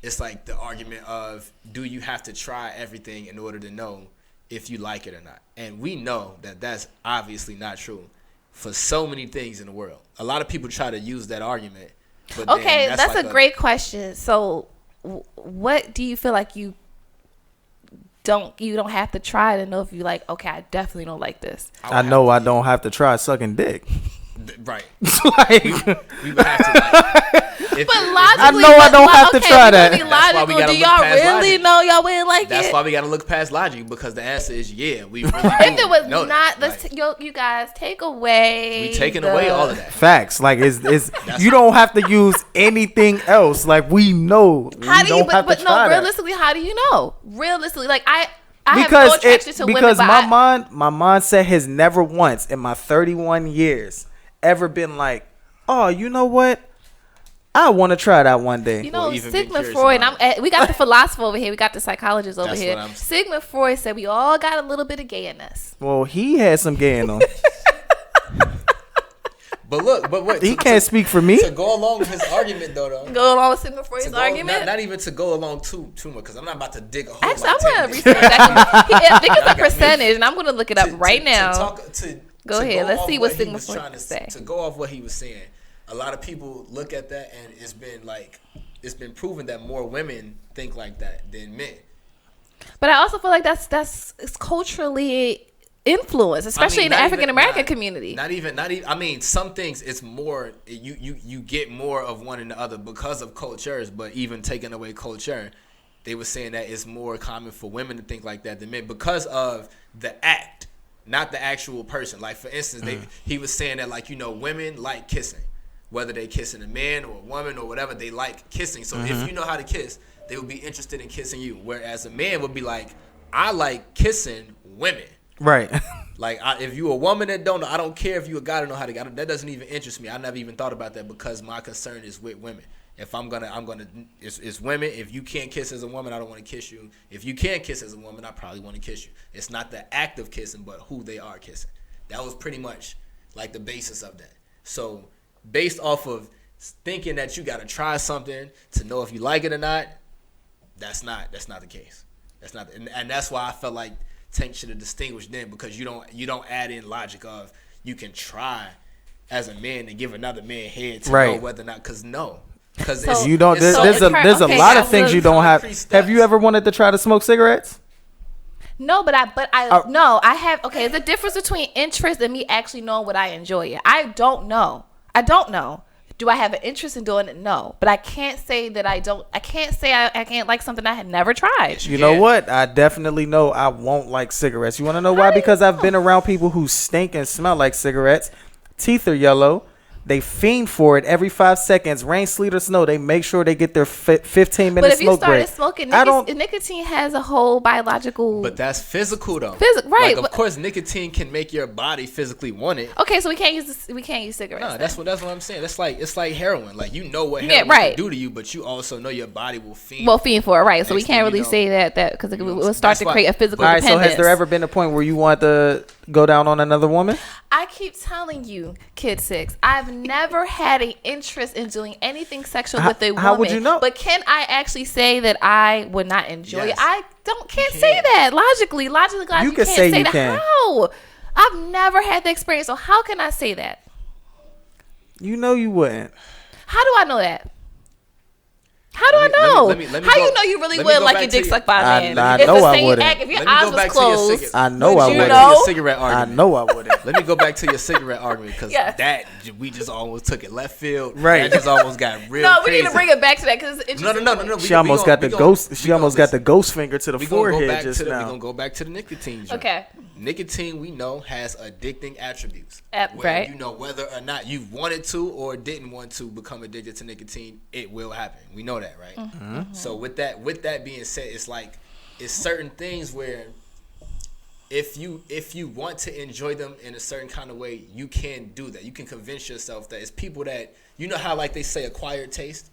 [SPEAKER 8] the argument of, do you have to try everything in order to know if you like it or not? And we know that that's obviously not true for so many things in the world. A lot of people try to use that argument. But
[SPEAKER 7] okay, that's like a great question. So what do you feel like you don't have to try to know if you like, okay, I definitely don't like this?
[SPEAKER 6] I know I don't have to try sucking dick.
[SPEAKER 8] Right.
[SPEAKER 6] Like,
[SPEAKER 8] we would have to
[SPEAKER 7] but logically,
[SPEAKER 6] I don't have to try that.
[SPEAKER 8] That's why we gotta
[SPEAKER 7] do y'all really
[SPEAKER 8] logic.
[SPEAKER 7] know y'all wouldn't like
[SPEAKER 8] That's
[SPEAKER 7] it?
[SPEAKER 8] why we got to look past logic, because the answer is yeah. We really
[SPEAKER 7] if it was
[SPEAKER 8] know
[SPEAKER 7] not
[SPEAKER 8] that.
[SPEAKER 7] you guys take away.
[SPEAKER 8] We taking away all of that.
[SPEAKER 6] Facts. Like it's you don't have to use anything else. Like we know.
[SPEAKER 7] How do you? But no,
[SPEAKER 6] that.
[SPEAKER 7] realistically, how do you know? Realistically, like I have
[SPEAKER 6] because
[SPEAKER 7] no attraction to women.
[SPEAKER 6] Because my mindset has never once in my 31 years ever been like, oh, you know what? I want to try that one day.
[SPEAKER 7] You know, Sigmund Freud, we got the philosopher over here. We got the psychologist over here. Sigmund Freud said we all got a little bit of gay in us.
[SPEAKER 6] Well, he had some gay in him.
[SPEAKER 8] But look,
[SPEAKER 6] he can't speak for me.
[SPEAKER 8] To go along with his argument, though.
[SPEAKER 7] Go along with Sigmund Freud's argument?
[SPEAKER 8] Not even to go along too much, because I'm not about to dig a hole.
[SPEAKER 7] Actually, I'm going to research that. I think it's a percentage, and I'm going to look it up right now. Go ahead. Let's see what Sigmund Freud say.
[SPEAKER 8] To go off what he was saying, a lot of people look at that, and it's been proven that more women think like that than men.
[SPEAKER 7] But I also feel like that's culturally influenced, especially in the African American community.
[SPEAKER 8] Not even. I mean, some things it's more. You get more of one than the other because of cultures. But even taking away culture, they were saying that it's more common for women to think like that than men because of the act, not the actual person. Like for instance, he was saying that women like kissing. Whether they kissing a man or a woman or whatever, they like kissing. So if you know how to kiss, they would be interested in kissing you. Whereas a man would be like, I like kissing women.
[SPEAKER 6] Right.
[SPEAKER 8] Like if you a woman that don't know, I don't care if you a guy that know how to. That doesn't even interest me. I never even thought about that because my concern is with women. If I'm gonna, it's women. If you can't kiss as a woman, I don't want to kiss you. If you can't kiss as a woman, I probably want to kiss you. It's not the act of kissing, but who they are kissing. That was pretty much like the basis of that. So based off of thinking that you got to try something to know if you like it or not, that's not the case. That's not, and that's why I felt like Tank should have distinguished them, because you don't add in logic of you can try as a man to give another man head to know whether or not, because
[SPEAKER 6] you don't. There's a lot of things you don't have. Have you ever wanted to try to smoke cigarettes?
[SPEAKER 7] No, but I have. Okay, there's a difference between interest and me actually knowing what I enjoy. I don't know. Do I have an interest in doing it? No. But I can't say that I don't. I can't say I can't like something I had never tried.
[SPEAKER 6] You know what? I definitely know I won't like cigarettes. You want to know why? Because I've been around people who stink and smell like cigarettes. Teeth are yellow. They fiend for it every 5 seconds. Rain, sleet, or snow. They make sure they get their 15-minute smoke break.
[SPEAKER 7] But if you started smoking, nicotine has a whole biological.
[SPEAKER 8] But that's physical though.
[SPEAKER 7] Right.
[SPEAKER 8] Like, of course, nicotine can make your body physically want it.
[SPEAKER 7] Okay, so we can't use cigarettes.
[SPEAKER 8] No, that's what I'm saying. It's like heroin. Like you know what heroin can do to you, but you also know your body will fiend.
[SPEAKER 7] Will fiend for it, right? So we can't really say that because it will start to create a physical dependence.
[SPEAKER 6] All right. So has there ever been a point where you want to go down on another woman?
[SPEAKER 7] I keep telling you, Kid 6, I've never had an interest in doing anything sexual with a woman.
[SPEAKER 6] How would you know?
[SPEAKER 7] But can I actually say that I would not enjoy
[SPEAKER 8] Yes.
[SPEAKER 7] it? I can't say that logically. Logically, guys,
[SPEAKER 6] You
[SPEAKER 7] you
[SPEAKER 6] can
[SPEAKER 7] can't
[SPEAKER 6] say
[SPEAKER 7] say
[SPEAKER 6] you
[SPEAKER 7] that.
[SPEAKER 6] can.
[SPEAKER 7] How? I've never had the experience, so how can I say that?
[SPEAKER 6] You know you wouldn't.
[SPEAKER 7] How do I know that? How do I know?
[SPEAKER 8] let me
[SPEAKER 7] How
[SPEAKER 8] go-
[SPEAKER 7] you know you really
[SPEAKER 8] let me
[SPEAKER 7] would
[SPEAKER 8] go
[SPEAKER 7] like
[SPEAKER 8] back
[SPEAKER 7] your
[SPEAKER 8] to
[SPEAKER 7] dick
[SPEAKER 8] you.
[SPEAKER 7] sucked by a man?
[SPEAKER 6] I
[SPEAKER 7] It's
[SPEAKER 6] know
[SPEAKER 7] the
[SPEAKER 6] I
[SPEAKER 7] same
[SPEAKER 6] wouldn't.
[SPEAKER 7] act. If your
[SPEAKER 8] Let me
[SPEAKER 7] eyes
[SPEAKER 8] go
[SPEAKER 7] was
[SPEAKER 8] back to your
[SPEAKER 7] closed,
[SPEAKER 8] cigarette.
[SPEAKER 6] I know
[SPEAKER 8] Let
[SPEAKER 6] I
[SPEAKER 8] me go
[SPEAKER 6] wouldn't.
[SPEAKER 8] back to
[SPEAKER 7] know?
[SPEAKER 8] your cigarette
[SPEAKER 6] I
[SPEAKER 8] argument.
[SPEAKER 6] know I wouldn't.
[SPEAKER 8] Let me go back to your cigarette argument because
[SPEAKER 7] Yes.
[SPEAKER 8] that we just almost took it left field.
[SPEAKER 6] Right.
[SPEAKER 8] That just almost got real.
[SPEAKER 7] no, we
[SPEAKER 8] crazy.
[SPEAKER 7] need to bring it back to that because it's
[SPEAKER 8] No.
[SPEAKER 7] interesting.
[SPEAKER 8] We
[SPEAKER 6] She almost got the ghost. She almost got the
[SPEAKER 8] listen.
[SPEAKER 6] ghost finger to the
[SPEAKER 8] We gonna go
[SPEAKER 6] forehead
[SPEAKER 8] back
[SPEAKER 6] just
[SPEAKER 8] to the. We
[SPEAKER 6] now.
[SPEAKER 8] gonna go back to the nicotine. Joint.
[SPEAKER 7] Okay.
[SPEAKER 8] Nicotine, we know, has addicting attributes.
[SPEAKER 7] Right.
[SPEAKER 8] You know whether or not you wanted to or didn't want to become addicted to nicotine, it will happen. We know that, right?
[SPEAKER 7] Mm-hmm.
[SPEAKER 8] So with that being said, it's like it's certain things where if you want to enjoy them in a certain kind of way, you can do that. You can convince yourself that it's people that you know how like they say acquired taste.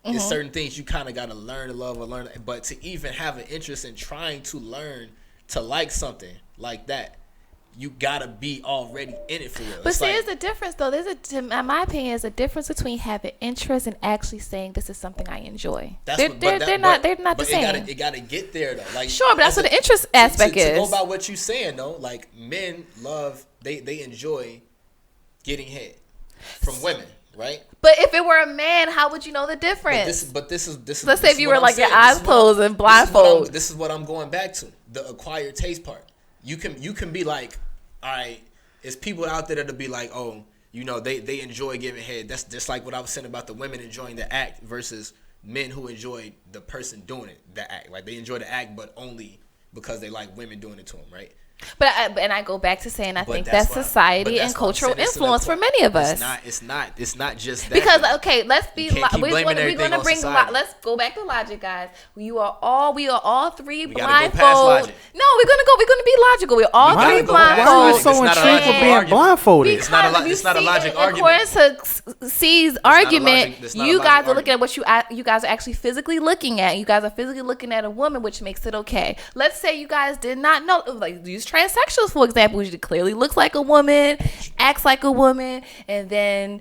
[SPEAKER 7] Mm-hmm.
[SPEAKER 8] It's certain things you kind of got to learn to love or learn, but to even have an interest in trying to learn to like something like that, you gotta be already in it for real.
[SPEAKER 7] But
[SPEAKER 8] It's
[SPEAKER 7] see,
[SPEAKER 8] like,
[SPEAKER 7] there's a difference, though. In my opinion, there's a difference between having interest and actually saying this is something I enjoy. They're not the same.
[SPEAKER 8] It gotta get there though. Like
[SPEAKER 7] Sure, but that's what the interest aspect
[SPEAKER 8] to
[SPEAKER 7] is.
[SPEAKER 8] go by what you saying though, like men love, they enjoy getting head from women, right?
[SPEAKER 7] But if it were a man, how would you know the difference?
[SPEAKER 8] But this is.
[SPEAKER 7] Let's say
[SPEAKER 8] this
[SPEAKER 7] if
[SPEAKER 8] is
[SPEAKER 7] you
[SPEAKER 8] what
[SPEAKER 7] were
[SPEAKER 8] I'm
[SPEAKER 7] like your
[SPEAKER 8] saying.
[SPEAKER 7] eyes closed and blindfold.
[SPEAKER 8] This is what I'm going back to. The acquired taste part. You can be like, all right, it's people out there that'll be like, oh, you know, they enjoy giving head. That's just like what I was saying about the women enjoying the act versus men who enjoy the person doing it, the act. Like they enjoy the act, but only because they like women doing it to them, right?
[SPEAKER 7] But I go back to saying I think
[SPEAKER 8] that's
[SPEAKER 7] that's
[SPEAKER 8] why-
[SPEAKER 7] society
[SPEAKER 8] but that's
[SPEAKER 7] and
[SPEAKER 8] why I'm
[SPEAKER 7] cultural
[SPEAKER 8] saying it's an
[SPEAKER 7] influence for many of us.
[SPEAKER 8] It's not just that.
[SPEAKER 7] Because
[SPEAKER 8] though.
[SPEAKER 7] okay, let's be.
[SPEAKER 8] You can't keep
[SPEAKER 7] We're
[SPEAKER 8] blaming
[SPEAKER 7] going
[SPEAKER 8] everything
[SPEAKER 7] to
[SPEAKER 8] on
[SPEAKER 7] bring.
[SPEAKER 8] society.
[SPEAKER 7] Let's go back to logic, guys. We are all three
[SPEAKER 8] We gotta go past
[SPEAKER 7] blindfold.
[SPEAKER 8] logic.
[SPEAKER 7] No, we're gonna be logical. We're all
[SPEAKER 8] gotta
[SPEAKER 7] three
[SPEAKER 8] go past
[SPEAKER 6] Why are
[SPEAKER 7] blindfold.
[SPEAKER 6] you
[SPEAKER 8] logic.
[SPEAKER 6] so
[SPEAKER 8] It's not a
[SPEAKER 6] intrigued
[SPEAKER 8] logical
[SPEAKER 6] with being
[SPEAKER 8] argument.
[SPEAKER 6] blindfolded?
[SPEAKER 8] It's not a
[SPEAKER 7] Because if you
[SPEAKER 8] it's not a
[SPEAKER 7] see
[SPEAKER 8] logic
[SPEAKER 7] it,
[SPEAKER 8] argument.
[SPEAKER 7] According to C's argument,
[SPEAKER 8] It's not a
[SPEAKER 7] you
[SPEAKER 8] logic
[SPEAKER 7] guys are
[SPEAKER 8] argument.
[SPEAKER 7] looking at what you guys are actually physically looking at. You guys are physically looking at a woman, which makes it okay. Let's say you guys did not know, like use transsexuals for example, which clearly looks like a woman, acts like a woman, and then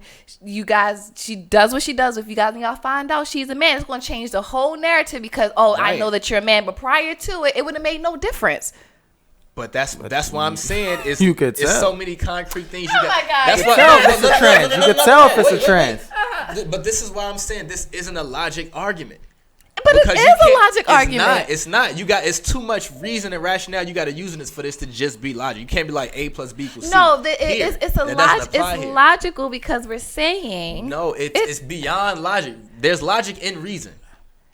[SPEAKER 7] she does what she does. If you guys and y'all find out she's a man, it's going to change the whole narrative because I
[SPEAKER 8] Right.
[SPEAKER 7] know that you're a man, but prior to it, it would have made no difference.
[SPEAKER 8] But that's why I'm saying is
[SPEAKER 6] You could
[SPEAKER 8] it's
[SPEAKER 6] tell.
[SPEAKER 8] so many concrete things you
[SPEAKER 7] Oh
[SPEAKER 8] got.
[SPEAKER 7] my God.
[SPEAKER 8] That's
[SPEAKER 7] You
[SPEAKER 8] why
[SPEAKER 7] can
[SPEAKER 6] Tell if it's a trend. You can tell if it's a trend.
[SPEAKER 8] But this is why I'm saying this isn't a logic argument.
[SPEAKER 7] But it
[SPEAKER 8] Because
[SPEAKER 7] is
[SPEAKER 8] you
[SPEAKER 7] a
[SPEAKER 8] can't-
[SPEAKER 7] logic argument.
[SPEAKER 8] It's not. It's too much reason and rationale you got to use in this for this to just be logic. You can't be like A plus B equals C.
[SPEAKER 7] No,
[SPEAKER 8] Here.
[SPEAKER 7] it's
[SPEAKER 8] That doesn't apply
[SPEAKER 7] it's
[SPEAKER 8] here.
[SPEAKER 7] logical because we're saying
[SPEAKER 8] No, it's beyond logic. There's logic in reason,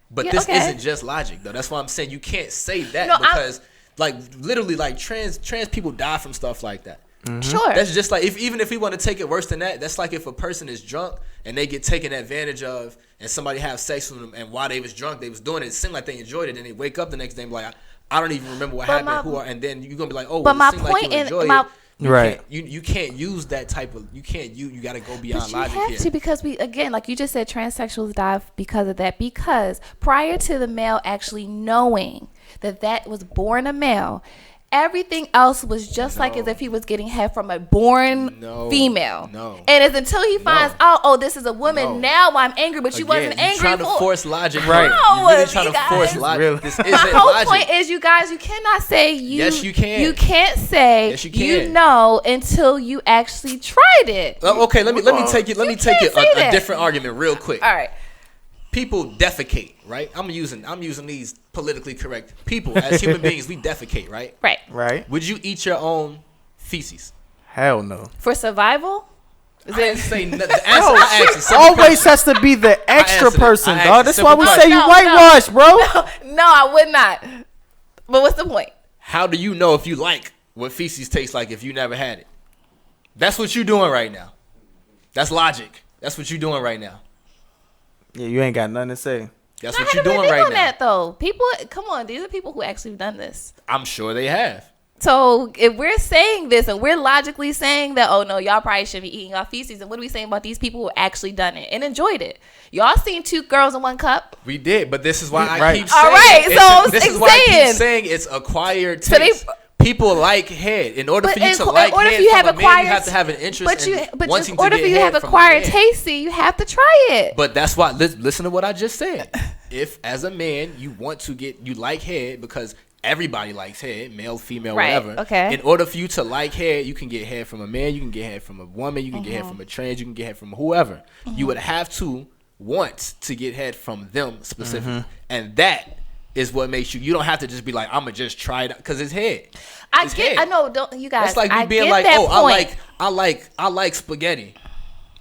[SPEAKER 8] but
[SPEAKER 7] Yeah,
[SPEAKER 8] this
[SPEAKER 7] okay.
[SPEAKER 8] isn't just logic though. That's why I'm saying you can't say that
[SPEAKER 7] No,
[SPEAKER 8] because like literally like trans people die from stuff like that.
[SPEAKER 7] Sure.
[SPEAKER 8] That's just like even if we want to take it worse than that, that's like if a person is drunk and they get taken advantage of and somebody have sex with them and while they was drunk they was doing it seemed like they enjoyed it and they wake up the next day and be like I don't even remember what happened and then you're gonna be like, oh,
[SPEAKER 7] But
[SPEAKER 8] well,
[SPEAKER 7] my
[SPEAKER 8] it seemed like
[SPEAKER 7] point
[SPEAKER 8] you
[SPEAKER 7] in-
[SPEAKER 8] enjoyed
[SPEAKER 7] my-
[SPEAKER 8] it. You
[SPEAKER 6] Right.
[SPEAKER 8] can't, you can't use that type of you got to go beyond
[SPEAKER 7] But you
[SPEAKER 8] logic
[SPEAKER 7] have
[SPEAKER 8] here.
[SPEAKER 7] to because we again, like you just said, transsexuals die because of that. Because prior to the male actually knowing that was born a male, everything else was just like as if he was getting head from a born female.
[SPEAKER 8] No.
[SPEAKER 7] And it's until he finds out, oh, this is a woman.
[SPEAKER 8] No.
[SPEAKER 7] Now I'm angry, but you
[SPEAKER 8] Again,
[SPEAKER 7] wasn't
[SPEAKER 8] you're
[SPEAKER 7] angry
[SPEAKER 8] trying to
[SPEAKER 7] for.
[SPEAKER 8] force logic.
[SPEAKER 6] Right.
[SPEAKER 8] You're
[SPEAKER 7] No,
[SPEAKER 8] really trying
[SPEAKER 7] you
[SPEAKER 8] to force
[SPEAKER 7] guys.
[SPEAKER 8] logic.
[SPEAKER 6] Really?
[SPEAKER 8] This
[SPEAKER 7] My
[SPEAKER 8] isn't
[SPEAKER 7] whole
[SPEAKER 8] logic.
[SPEAKER 7] point is, you guys, you cannot say you.
[SPEAKER 8] Yes, you can.
[SPEAKER 7] You can't say
[SPEAKER 8] Yes, you can.
[SPEAKER 7] know until you actually tried it.
[SPEAKER 8] Okay, let me take it. Let me take
[SPEAKER 7] can't say
[SPEAKER 8] a
[SPEAKER 7] that.
[SPEAKER 8] different argument real quick.
[SPEAKER 7] All right.
[SPEAKER 8] People defecate, right? I'm using these politically correct people as human beings. We defecate, right?
[SPEAKER 7] Right.
[SPEAKER 6] Right?
[SPEAKER 8] Would you eat your own feces?
[SPEAKER 6] Hell no.
[SPEAKER 7] For survival?
[SPEAKER 8] I didn't say nothing. The answer I asked is simple
[SPEAKER 6] Always
[SPEAKER 8] question.
[SPEAKER 6] has to be the extra
[SPEAKER 8] answered it.
[SPEAKER 6] person,
[SPEAKER 8] I
[SPEAKER 6] dog.
[SPEAKER 8] asked
[SPEAKER 6] That's
[SPEAKER 8] a
[SPEAKER 6] why
[SPEAKER 8] simple
[SPEAKER 6] we say
[SPEAKER 8] question.
[SPEAKER 6] you
[SPEAKER 7] No,
[SPEAKER 6] whitewash, bro.
[SPEAKER 7] No, I would not. But what's the point?
[SPEAKER 8] How do you know if you like what feces tastes like if you never had it? That's what you're doing right now. That's logic. That's what you're doing right now.
[SPEAKER 6] Yeah, you ain't got nothing to say.
[SPEAKER 8] That's
[SPEAKER 7] I
[SPEAKER 8] what you're
[SPEAKER 7] haven't
[SPEAKER 8] doing
[SPEAKER 7] been
[SPEAKER 8] right
[SPEAKER 7] on
[SPEAKER 8] now.
[SPEAKER 7] that though. People, come on, these are people who actually done this.
[SPEAKER 8] I'm sure they have.
[SPEAKER 7] So if we're saying this and we're logically saying that, oh no, y'all probably shouldn't be eating our feces, and what are we saying about these people who actually done it and enjoyed it? Y'all seen 2 girls in 1 cup?
[SPEAKER 8] We did, but this is why I
[SPEAKER 6] Right.
[SPEAKER 8] keep saying.
[SPEAKER 7] All right, so
[SPEAKER 8] this is
[SPEAKER 7] I'm
[SPEAKER 8] why I keep
[SPEAKER 7] saying.
[SPEAKER 8] saying it's acquired
[SPEAKER 7] So they-
[SPEAKER 8] taste. People like head. In order for you to like head from a man, you have to have an interest in wanting to get head from a man. But in order for you to have acquired taste,
[SPEAKER 7] you have to try it.
[SPEAKER 8] But that's why. Listen to what I just said. If as a man you want to you like head because everybody likes head, male, female, whatever.
[SPEAKER 7] Okay.
[SPEAKER 8] In order for you to like head, you can get head from a man, you can get head from a woman, you can get head from a trans, you can get head from whoever. You would have to want to get head from them specifically, and that is what makes you don't have to just be like, I'm gonna just try it because it's head.
[SPEAKER 7] I know, don't you guys?
[SPEAKER 8] That's like me being like, I like spaghetti.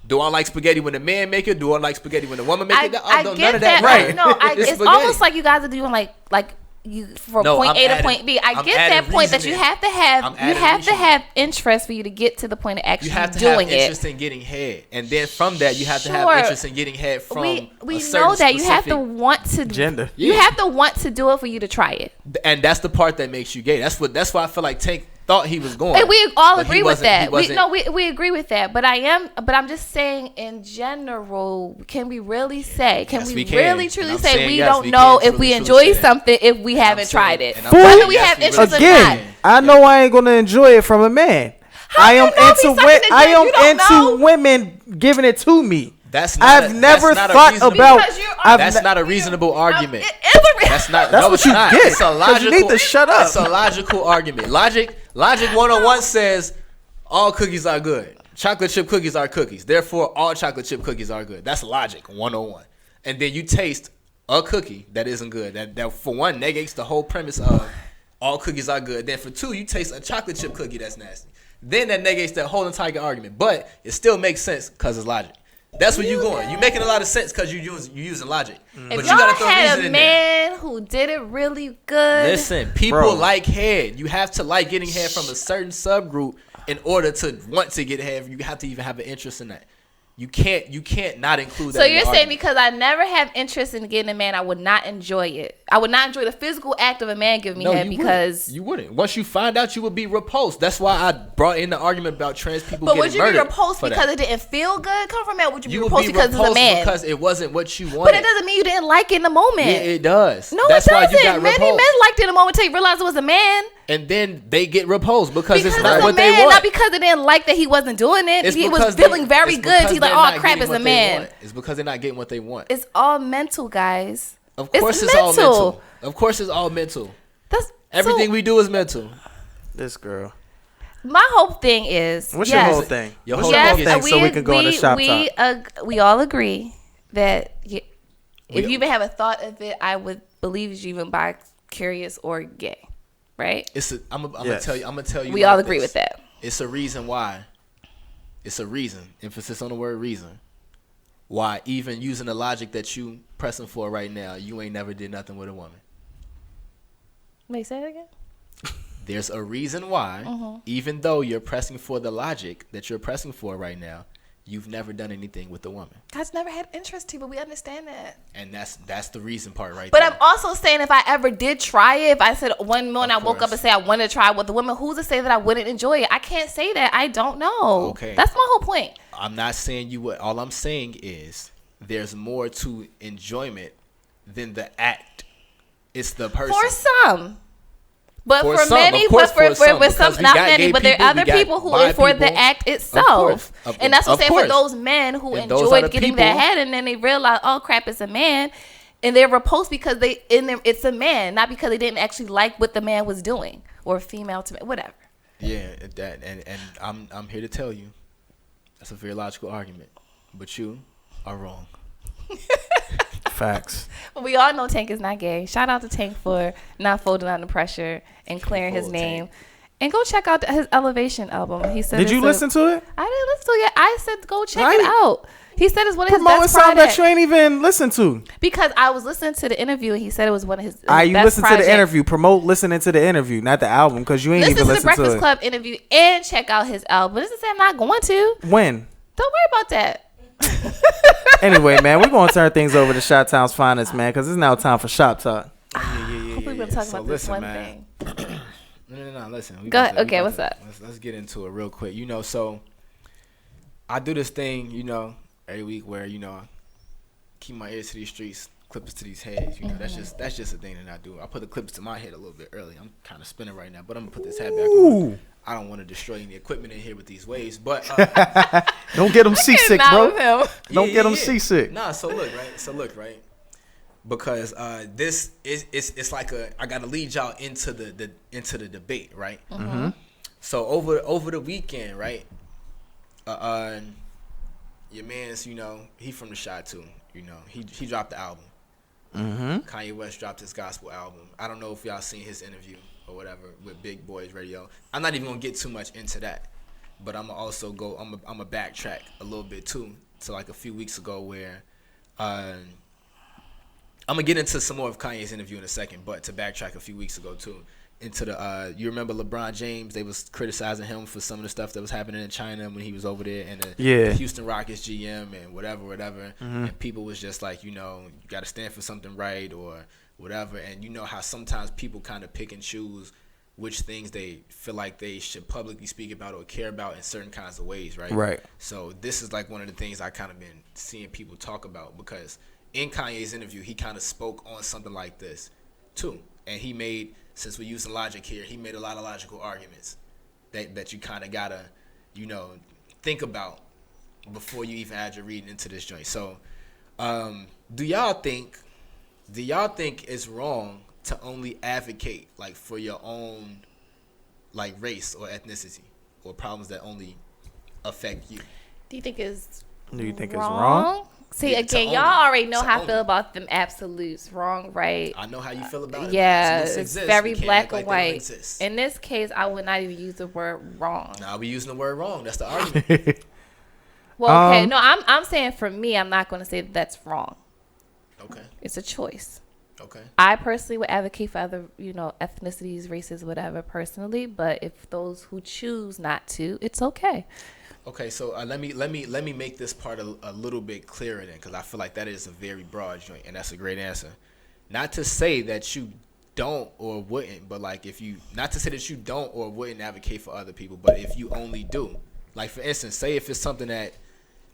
[SPEAKER 8] Do I like spaghetti when a man make it? Do I like spaghetti when a woman make it? None of that.
[SPEAKER 7] Right. No, it's almost like you guys are doing like you point A to point B. I get that point that you have to have interest for you to get to the point of actually doing it. You have to have
[SPEAKER 8] interest in getting head, and then from that you have to have interest in getting head from
[SPEAKER 7] we know that you have to want to
[SPEAKER 6] gender.
[SPEAKER 7] You have to want to do it for you to try it,
[SPEAKER 8] and that's the part that makes you gay. That's why I feel like Tank thought he was going.
[SPEAKER 7] And we all agree with that. We agree with that. But I'm just saying in general, can we really say? Can we really truly say we don't know if we enjoy something if we haven't tried it? Whether we have interest or not.
[SPEAKER 6] I know I ain't gonna enjoy it from a man. I am into women giving it to me. I've never thought about.
[SPEAKER 8] That's not a reasonable argument. That's what you get. It's a logical.
[SPEAKER 6] You need to shut up.
[SPEAKER 8] It's a logical argument. Logic 101 says all cookies are good. Chocolate chip cookies are cookies. Therefore, all chocolate chip cookies are good. That's logic 101. And then you taste a cookie that isn't good. That for one negates the whole premise of all cookies are good. Then for two, you taste a chocolate chip cookie that's nasty. Then that negates that whole entire argument. But it still makes sense because it's logic. That's where you going. You making a lot of sense because you using logic.
[SPEAKER 7] But you gotta throw reason in there. Man who did it really good.
[SPEAKER 8] Listen, people like head. You have to like getting head from a certain subgroup in order to want to get head. You have to even have an interest in that. You can't not include that.
[SPEAKER 7] So you're saying because I never have interest in getting a man, I would not enjoy it. I would not enjoy the physical act of a man giving me head because
[SPEAKER 8] you wouldn't. Once you find out, you would be repulsed. That's why I brought in the argument about trans people getting murdered. But would you be repulsed
[SPEAKER 7] because it didn't feel good? Come from man. Would you be repulsed because it's a man?
[SPEAKER 8] Because it wasn't what you wanted.
[SPEAKER 7] But it doesn't mean you didn't like it in the moment.
[SPEAKER 8] Yeah, it does.
[SPEAKER 7] No, it doesn't. Many men liked it in the moment until you realized it was a man.
[SPEAKER 8] And then they get repulsed because it's not what they want.
[SPEAKER 7] Not because they didn't like that he wasn't doing it. He was feeling very good. He's like, oh crap, it's a man.
[SPEAKER 8] It's because they're not getting what they want.
[SPEAKER 7] It's all mental, guys.
[SPEAKER 8] Of course it's all mental. Of course it's all mental. Everything we do is mental.
[SPEAKER 6] This girl.
[SPEAKER 7] My whole thing is.
[SPEAKER 6] What's your whole thing?
[SPEAKER 8] Your whole thing
[SPEAKER 6] so we can go into shop talk.
[SPEAKER 7] We all agree that if you even have a thought of it, I would believe you even bi-curious or gay. Right?
[SPEAKER 8] I'm gonna tell you.
[SPEAKER 7] We all agree with that.
[SPEAKER 8] It's a reason why. It's a reason. Emphasis on the word reason. Why even using the logic that you pressing for right now, you ain't never did nothing with a woman.
[SPEAKER 7] Wait, say it again.
[SPEAKER 8] There's a reason why, even though you're pressing for the logic that you're pressing for right now, you've never done anything with a woman.
[SPEAKER 7] Guys never had interest to, but we understand that.
[SPEAKER 8] And that's the reason part right
[SPEAKER 7] there.
[SPEAKER 8] But
[SPEAKER 7] I'm also saying if I ever did try it, if I said one morning I woke up and say I wanted to try it with a woman, who's to say that I wouldn't enjoy it? I can't say that. I don't know.
[SPEAKER 8] Okay.
[SPEAKER 7] That's my whole point.
[SPEAKER 8] I'm not saying you would. All I'm saying is there's more to enjoyment than the act. It's the person.
[SPEAKER 7] For some. But for many, but for some, not many, but there are other people who are for the act itself. And that's what I'm saying for those men who enjoyed getting that head and then they realize, oh crap, it's a man. And they're repulsed because it's a man, not because they didn't actually like what the man was doing or female to whatever.
[SPEAKER 8] Yeah, that and I'm here to tell you that's a very logical argument, but you are wrong.
[SPEAKER 6] Facts.
[SPEAKER 7] But we all know Tank is not gay. Shout out to Tank for not folding under pressure and clearing his name. And go check out his Elevation album. He said.
[SPEAKER 6] Did you listen to it?
[SPEAKER 7] I didn't listen to it yet. I said go check it out. He said it's one of his best
[SPEAKER 6] projects. That you ain't even listened to.
[SPEAKER 7] Because I was listening to the interview and he said it was one of his best
[SPEAKER 6] you listen to the interview. Promote listening to the interview, not the album, because you ain't even listened to it.
[SPEAKER 7] Listen to the Breakfast Club interview and check out his album. This is I'm not going to.
[SPEAKER 6] When?
[SPEAKER 7] Don't worry about that.
[SPEAKER 6] Anyway, man, we're going to turn things over to Shot Town's finest, man, because it's now time for Shop Talk.
[SPEAKER 7] Hopefully we're going to talk about this one thing.
[SPEAKER 8] No, listen.
[SPEAKER 7] Go ahead. Okay, what's up?
[SPEAKER 8] Let's get into it real quick. So I do this thing, every week where, I keep my ears to these streets. clippers to these heads. You know, that's just a thing that I do. I put the clippers to my head a little bit early. I'm kind of spinning right now, but I'm gonna put this hat back on. I don't want to destroy any equipment in here with these waves, but
[SPEAKER 6] don't get them seasick, bro. Don't get them seasick.
[SPEAKER 8] Nah, so look, right? Because this is it's like I gotta lead y'all into the debate, right?
[SPEAKER 6] Mm-hmm.
[SPEAKER 8] So over the weekend, right? Your man's, you know, he from the Chi too. You know, he dropped the album.
[SPEAKER 6] Mm-hmm.
[SPEAKER 8] Kanye West dropped his gospel album. I don't know if y'all seen his interview or whatever with Big Boys Radio. I'm not even gonna get too much into that, but I'm gonna also go. I'm gonna backtrack a little bit too to like a few weeks ago where, I'm gonna get into some more of Kanye's interview in a second. But to backtrack a few weeks ago too into the you remember LeBron James? They was criticizing him for some of the stuff that was happening in China when he was over there, and the Houston Rockets GM and whatever.
[SPEAKER 6] Mm-hmm.
[SPEAKER 8] And people was just like, you know, you got to stand for something right or whatever. And you know how sometimes people kind of pick and choose which things they feel like they should publicly speak about or care about in certain kinds of ways, right?
[SPEAKER 6] Right.
[SPEAKER 8] So this is like one of the things I kind of been seeing people talk about, because in Kanye's interview, he kind of spoke on something like this too. And he made, since we're using logic here, he made a lot of logical arguments that you kind of got to, you know, think about before you even add your reading into this joint. So do y'all think it's wrong to only advocate like for your own like race or ethnicity or problems that only affect you?
[SPEAKER 7] Do you think it's
[SPEAKER 6] wrong?
[SPEAKER 7] See,
[SPEAKER 8] Yeah,
[SPEAKER 7] again,
[SPEAKER 8] to
[SPEAKER 7] y'all
[SPEAKER 8] own it.
[SPEAKER 7] already know
[SPEAKER 8] To
[SPEAKER 7] how I
[SPEAKER 8] own
[SPEAKER 7] feel
[SPEAKER 8] it.
[SPEAKER 7] about them absolutes, wrong, right?
[SPEAKER 8] I know how you feel about it.
[SPEAKER 7] Yeah,
[SPEAKER 8] Absolutes
[SPEAKER 7] it's
[SPEAKER 8] exist.
[SPEAKER 7] very
[SPEAKER 8] We can't
[SPEAKER 7] black
[SPEAKER 8] act
[SPEAKER 7] and
[SPEAKER 8] like they don't
[SPEAKER 7] white.
[SPEAKER 8] exist.
[SPEAKER 7] In this case, I would not even use the word wrong.
[SPEAKER 8] Nah, we using the word wrong. That's the argument.
[SPEAKER 7] Well, okay, no, I'm saying for me, I'm not going to say that that's wrong.
[SPEAKER 8] Okay.
[SPEAKER 7] It's a choice.
[SPEAKER 8] Okay.
[SPEAKER 7] I personally would advocate for other, you know, ethnicities, races, whatever, personally. But if those who choose not to, it's okay.
[SPEAKER 8] Okay, so let me make this part a little bit clearer then, because I feel like that is a very broad joint, and that's a great answer. Not to say that you don't or wouldn't, but like if you, not to say that you don't or wouldn't advocate for other people, but if you only do, like for instance, say if it's something that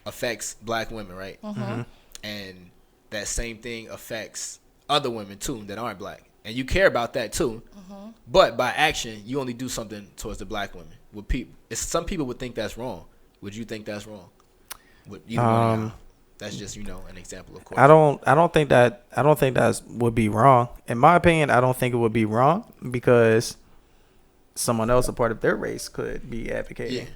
[SPEAKER 8] affects black women, right?
[SPEAKER 6] Mm-hmm.
[SPEAKER 8] And that same thing affects other women too that aren't black, and you care about that too, but by action you only do something towards the black women. With people, some people would think that's wrong. Would you think that's wrong? Would either one of y'all? That's just, you know, an example, of course.
[SPEAKER 6] I don't think that would be wrong. In my opinion, I don't think it would be wrong because someone else, a part of their race, could be advocating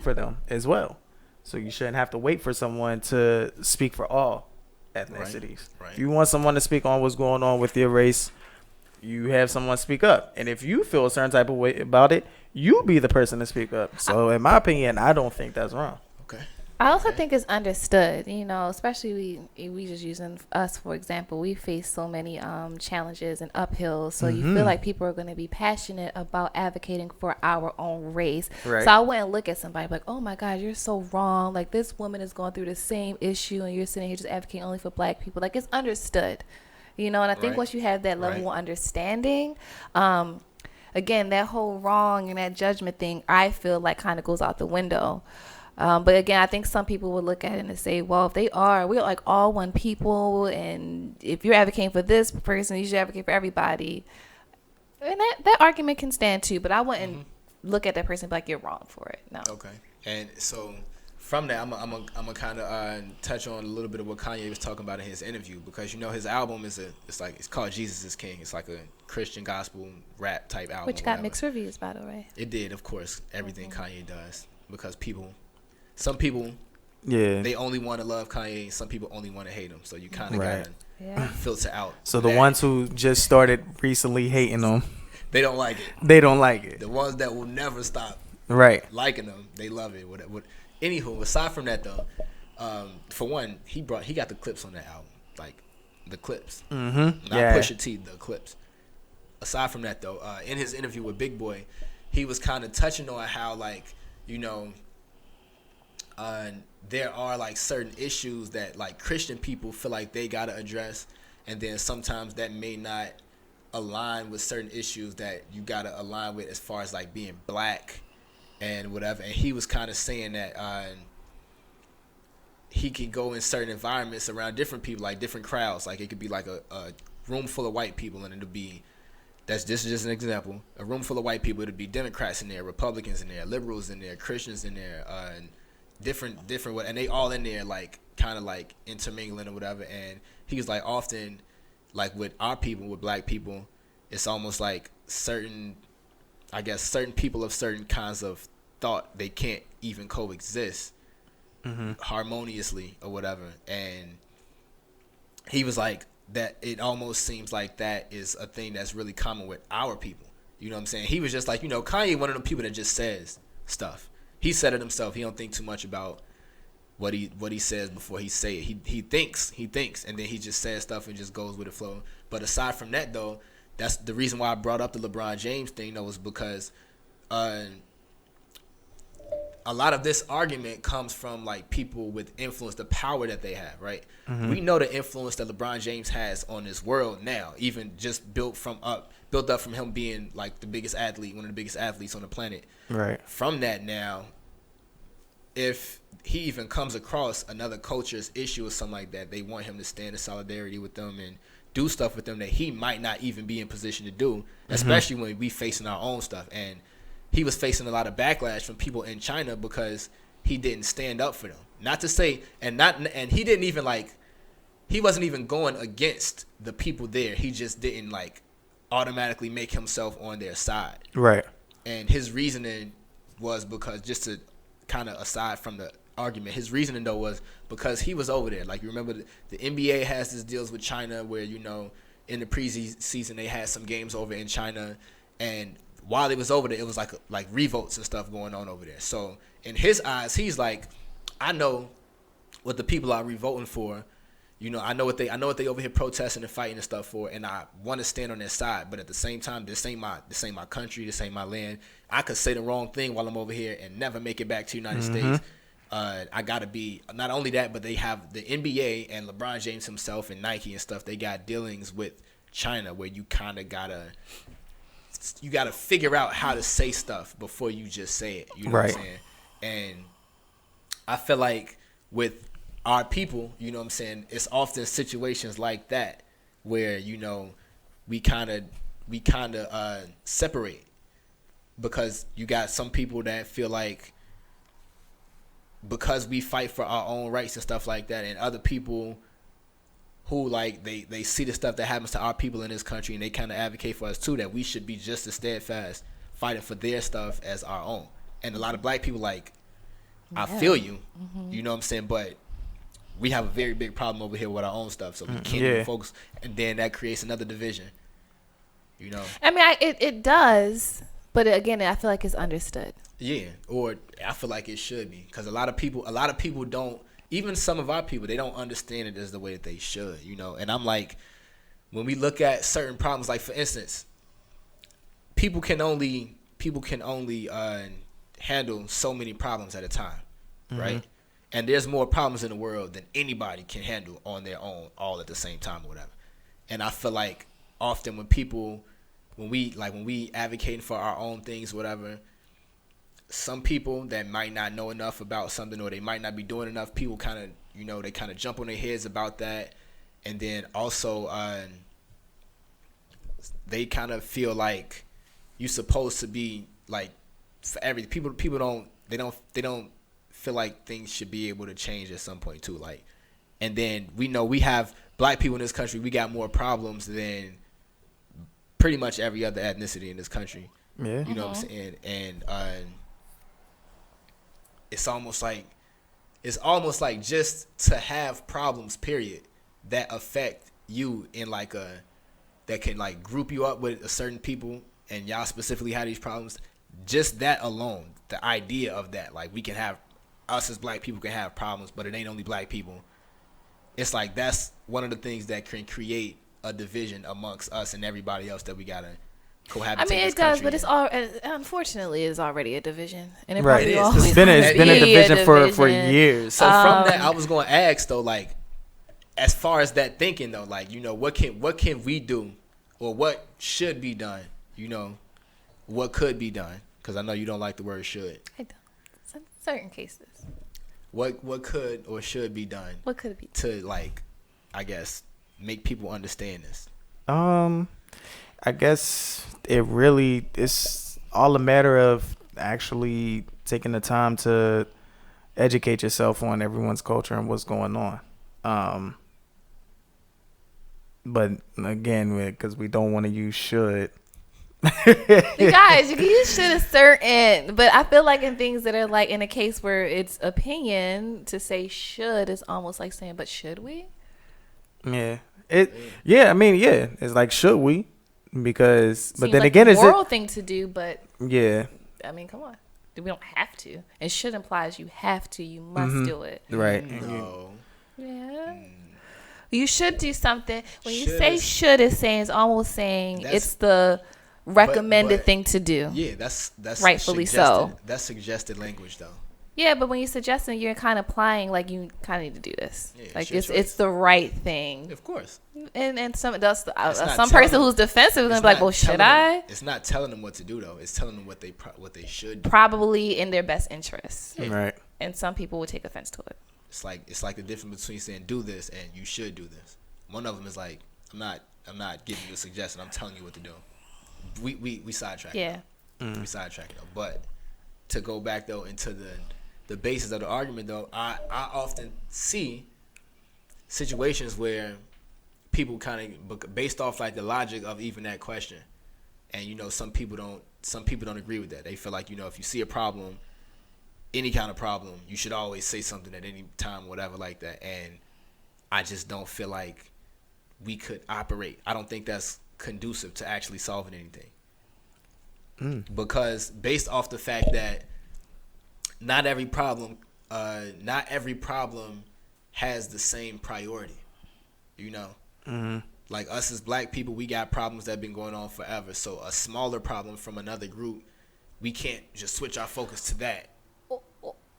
[SPEAKER 6] for them as well. So you shouldn't have to wait for someone to speak for all ethnicities.
[SPEAKER 8] Right.
[SPEAKER 6] If you want someone to speak on what's going on with your race, you have someone speak up. And if you feel a certain type of way about it, you be the person to speak up. So in my opinion, I don't think that's wrong.
[SPEAKER 8] Okay.
[SPEAKER 7] I also think it's understood, you know, especially we just using us, for example. We face so many challenges and uphills. So you feel like people are going to be passionate about advocating for our own race.
[SPEAKER 6] Right.
[SPEAKER 7] So I wouldn't look at somebody like, oh my God, you're so wrong. Like this woman is going through the same issue and you're sitting here just advocating only for black people. Like it's understood, you know, and I think once you have that level of understanding, again, that whole wrong and that judgment thing, I feel like kind of goes out the window. But again, I think some people would look at it and say, well, if we're like all one people, and if you're advocating for this person, you should advocate for everybody. And that argument can stand too, but I wouldn't look at that person and be like, you're wrong for it. No.
[SPEAKER 8] Okay. And so from that, I'm gonna kind of touch on a little bit of what Kanye was talking about in his interview, because you know his album it's called Jesus is King. It's like a Christian gospel rap type album,
[SPEAKER 7] Which got mixed reviews, by the way.
[SPEAKER 8] It did, of course, everything Kanye does, because some people, they only want to love Kanye. Some people only want to hate him. So you kind of gotta filter out.
[SPEAKER 6] So the ones who just started recently hating them,
[SPEAKER 8] they don't like it.
[SPEAKER 6] They don't like it.
[SPEAKER 8] The ones that will never stop liking them, they love it. Anywho, aside from that though, for one, he got the clips on that album, like the clips, not Pusha T, the clips. Aside from that though, in his interview with Big Boy, he was kind of touching on how, like, you know, there are like certain issues that like Christian people feel like they gotta address, and then sometimes that may not align with certain issues that you gotta align with as far as like being black and whatever. And he was kind of saying that he could go in certain environments around different people, like different crowds. Like it could be like a room full of white people, and it'll be this is just an example. A room full of white people, it'll be Democrats in there, Republicans in there, liberals in there, Christians in there, and different, and they all in there like kind of like intermingling or whatever. And he was like, often, like with our people, with black people, it's almost like certain people of certain kinds of thought, they can't even coexist harmoniously or whatever. And he was like, that it almost seems like that is a thing that's really common with our people. You know what I'm saying? He was just like, Kanye, one of them people that just says stuff. He said it himself. He don't think too much about what he says before he say it. He thinks, and then he just says stuff and just goes with the flow. But aside from that, though, that's the reason why I brought up the LeBron James thing, though, was because a lot of this argument comes from like people with influence, the power that they have, right? We know the influence that LeBron James has on this world now, even just built up from him being like the biggest athlete, one of the biggest athletes on the planet.
[SPEAKER 6] Right.
[SPEAKER 8] From that now, if he even comes across another culture's issue or something like that, they want him to stand in solidarity with them and do stuff with them that he might not even be in position to do, especially when we facing our own stuff. And he was facing a lot of backlash from people in China because he didn't stand up for them. Not to say, and he didn't even like, he wasn't even going against the people there. He just didn't like automatically make himself on their side. Right. And his reasoning was because, just to kind of aside from the argument, his reasoning though was because he was over there. Like, you remember the NBA has these deals with China where, in the preseason they had some games over in China, and while they was over there, it was like revolts and stuff going on over there. So in his eyes, he's like, I know what the people are revolting for. I know what they over here protesting and fighting and stuff for, and I want to stand on their side. But at the same time, this ain't my country, this ain't my land. I could say the wrong thing while I'm over here and never make it back to the United States. I gotta be, not only that, but they have the NBA and LeBron James himself and Nike and stuff. They got dealings with China where you kind of gotta figure out how to say stuff before you just say it. You know what I'm saying? And I feel like with our people, you know what I'm saying, it's often situations like that where, we kind of separate, because you got some people that feel like because we fight for our own rights and stuff like that, and other people who like they see the stuff that happens to our people in this country and they kind of advocate for us too, that we should be just as steadfast fighting for their stuff as our own. And a lot of black people like, I feel you, you know what I'm saying, but we have a very big problem over here with our own stuff, so we can't even focus, and then that creates another division.
[SPEAKER 7] I mean, it does, but again, I feel like it's understood.
[SPEAKER 8] Yeah, or I feel like it should be, because a lot of people don't. Even some of our people, they don't understand it as the way that they should, And I'm like, when we look at certain problems, like for instance, people can only handle so many problems at a time, right? And there's more problems in the world than anybody can handle on their own, all at the same time or whatever. And I feel like often when we advocating for our own things, whatever, some people that might not know enough about something, or they might not be doing enough, people kind of, they kind of jump on their heads about that. And then also they kind of feel like you're supposed to be like, for everything. People don't feel like things should be able to change at some point too. Like, and then we know we have black people in this country, we got more problems than pretty much every other ethnicity in this country. Yeah. You know what I'm saying? And it's almost like just to have problems, period, that affect you in like that can like group you up with a certain people, and y'all specifically have these problems. Just that alone, the idea of that, like we can have, us as black people can have problems, but it ain't only black people. It's like that's one of the things that can create a division amongst us and everybody else that we gotta cohabitate.
[SPEAKER 7] I mean, it does, but it's all, unfortunately, it's already a division, and it
[SPEAKER 6] right.
[SPEAKER 7] probably always
[SPEAKER 6] It's been a division for years.
[SPEAKER 8] So from that, I was going to ask though, like, as far as that thinking though, like, what can we do, or what should be done? What could be done? Because I know you don't like the word should.
[SPEAKER 7] I don't. Certain cases.
[SPEAKER 8] What could or should be done?
[SPEAKER 7] What could it be?
[SPEAKER 8] To like, I guess, make people understand this?
[SPEAKER 6] I guess it really is all a matter of actually taking the time to educate yourself on everyone's culture and what's going on. But again, because we don't want to use should.
[SPEAKER 7] You guys, you can use should is certain, but I feel like in things that are like in a case where it's opinion, to say should is almost like saying, but should we?
[SPEAKER 6] Yeah. I mean, yeah. It's like, should we? Because, but
[SPEAKER 7] Seems
[SPEAKER 6] then
[SPEAKER 7] like
[SPEAKER 6] again,
[SPEAKER 7] a
[SPEAKER 6] it's
[SPEAKER 7] moral thing to do, but
[SPEAKER 6] yeah.
[SPEAKER 7] I mean, come on. We don't have to. And should implies you have to. You must do it.
[SPEAKER 6] Right.
[SPEAKER 8] No.
[SPEAKER 7] Yeah. You should do something. When you
[SPEAKER 8] Should
[SPEAKER 7] say
[SPEAKER 8] is-
[SPEAKER 7] should, it's saying it's almost saying
[SPEAKER 8] That's-
[SPEAKER 7] it's the recommended
[SPEAKER 8] but-
[SPEAKER 7] thing to do.
[SPEAKER 8] Yeah, that's
[SPEAKER 7] Rightfully
[SPEAKER 8] suggested,
[SPEAKER 7] so.
[SPEAKER 8] That's suggested language, though.
[SPEAKER 7] Yeah, but when you're suggesting, you're kind of implying like you kind of need to do this.
[SPEAKER 8] Yeah,
[SPEAKER 7] Like
[SPEAKER 8] your
[SPEAKER 7] it's
[SPEAKER 8] choice.
[SPEAKER 7] the right thing.
[SPEAKER 8] Of course.
[SPEAKER 7] And some that's
[SPEAKER 8] not
[SPEAKER 7] some
[SPEAKER 8] telling
[SPEAKER 7] person
[SPEAKER 8] them-
[SPEAKER 7] who's defensive is gonna
[SPEAKER 8] It's
[SPEAKER 7] be like,
[SPEAKER 8] not
[SPEAKER 7] well, should
[SPEAKER 8] telling them-
[SPEAKER 7] I?
[SPEAKER 8] It's not telling them what to do, though. It's telling them what they should do.
[SPEAKER 7] Probably in their best interest.
[SPEAKER 6] Right.
[SPEAKER 7] And some people would take offense to it.
[SPEAKER 8] It's like the difference between saying do this and you should do this. One of them is like, I'm not giving you a suggestion. I'm telling you what to do. We sidetrack.
[SPEAKER 7] Yeah.
[SPEAKER 8] We sidetrack though. But to go back though into the basis of the argument though, I often see situations where people kind of based off like the logic of even that question, and some people don't agree with that. They feel like if you see a problem, any kind of problem, you should always say something at any time, whatever like that. And I just don't feel like we could operate. I don't think that's conducive to actually solving anything. Because based off the fact that not every problem has the same priority. Like us as black people, we got problems that have been going on forever. So a smaller problem from another group, we can't just switch our focus to that.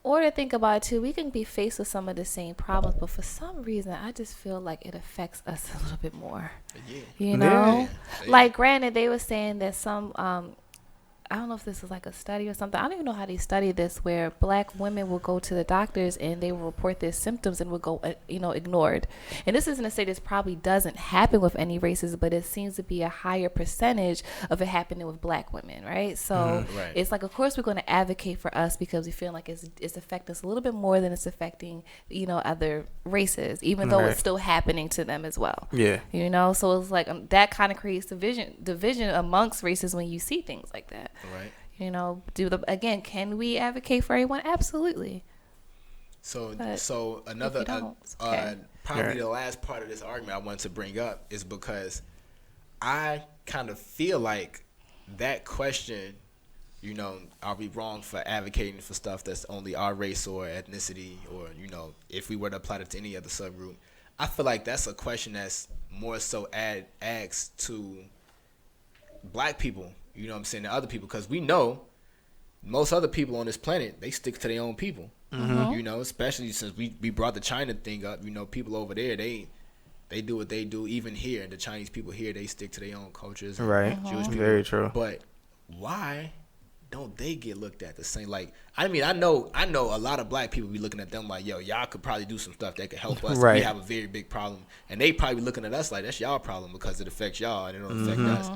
[SPEAKER 7] Or to think about it too, we can be faced with some of the same problems, but for some reason, I just feel like it affects us a little bit more.
[SPEAKER 8] Yeah.
[SPEAKER 7] You know,
[SPEAKER 8] Yeah.
[SPEAKER 7] like granted, they were saying that some, I don't know if this is like a study or something. I don't even know how they study this, where black women will go to the doctors and they will report their symptoms and will go, ignored. And this isn't to say this probably doesn't happen with any races, but it seems to be a higher percentage of it happening with black women, right? So
[SPEAKER 8] Right.
[SPEAKER 7] it's like, of course, we're going to advocate for us because we feel like it's affecting us a little bit more than it's affecting, other races, even though it's still happening to them as well.
[SPEAKER 6] Yeah.
[SPEAKER 7] So it's like that kind of creates division amongst races when you see things like that.
[SPEAKER 8] Right.
[SPEAKER 7] Can we advocate for everyone? Absolutely.
[SPEAKER 8] So
[SPEAKER 7] But
[SPEAKER 8] another
[SPEAKER 7] if you don't, it's okay.
[SPEAKER 8] probably
[SPEAKER 6] Right.
[SPEAKER 8] the last part of this argument I wanted to bring up is because I kind of feel like that question, are we wrong for advocating for stuff that's only our race or ethnicity, or if we were to apply it to any other subgroup? I feel like that's a question that's more so asked to black people, than other people, because we know most other people on this planet, they stick to their own people. Especially since we brought the China thing up. People over there, they do what they do. Even here, the Chinese people here, they stick to their own cultures. And
[SPEAKER 6] Right.
[SPEAKER 8] Jewish people.
[SPEAKER 6] Very true.
[SPEAKER 8] But why don't they get looked at the same? Like, I mean, I know a lot of black people be looking at them like, yo, y'all could probably do some stuff that could help us.
[SPEAKER 6] Right.
[SPEAKER 8] We have a very big problem, and they probably be looking at us like that's y'all problem because it affects y'all and it don't affect us,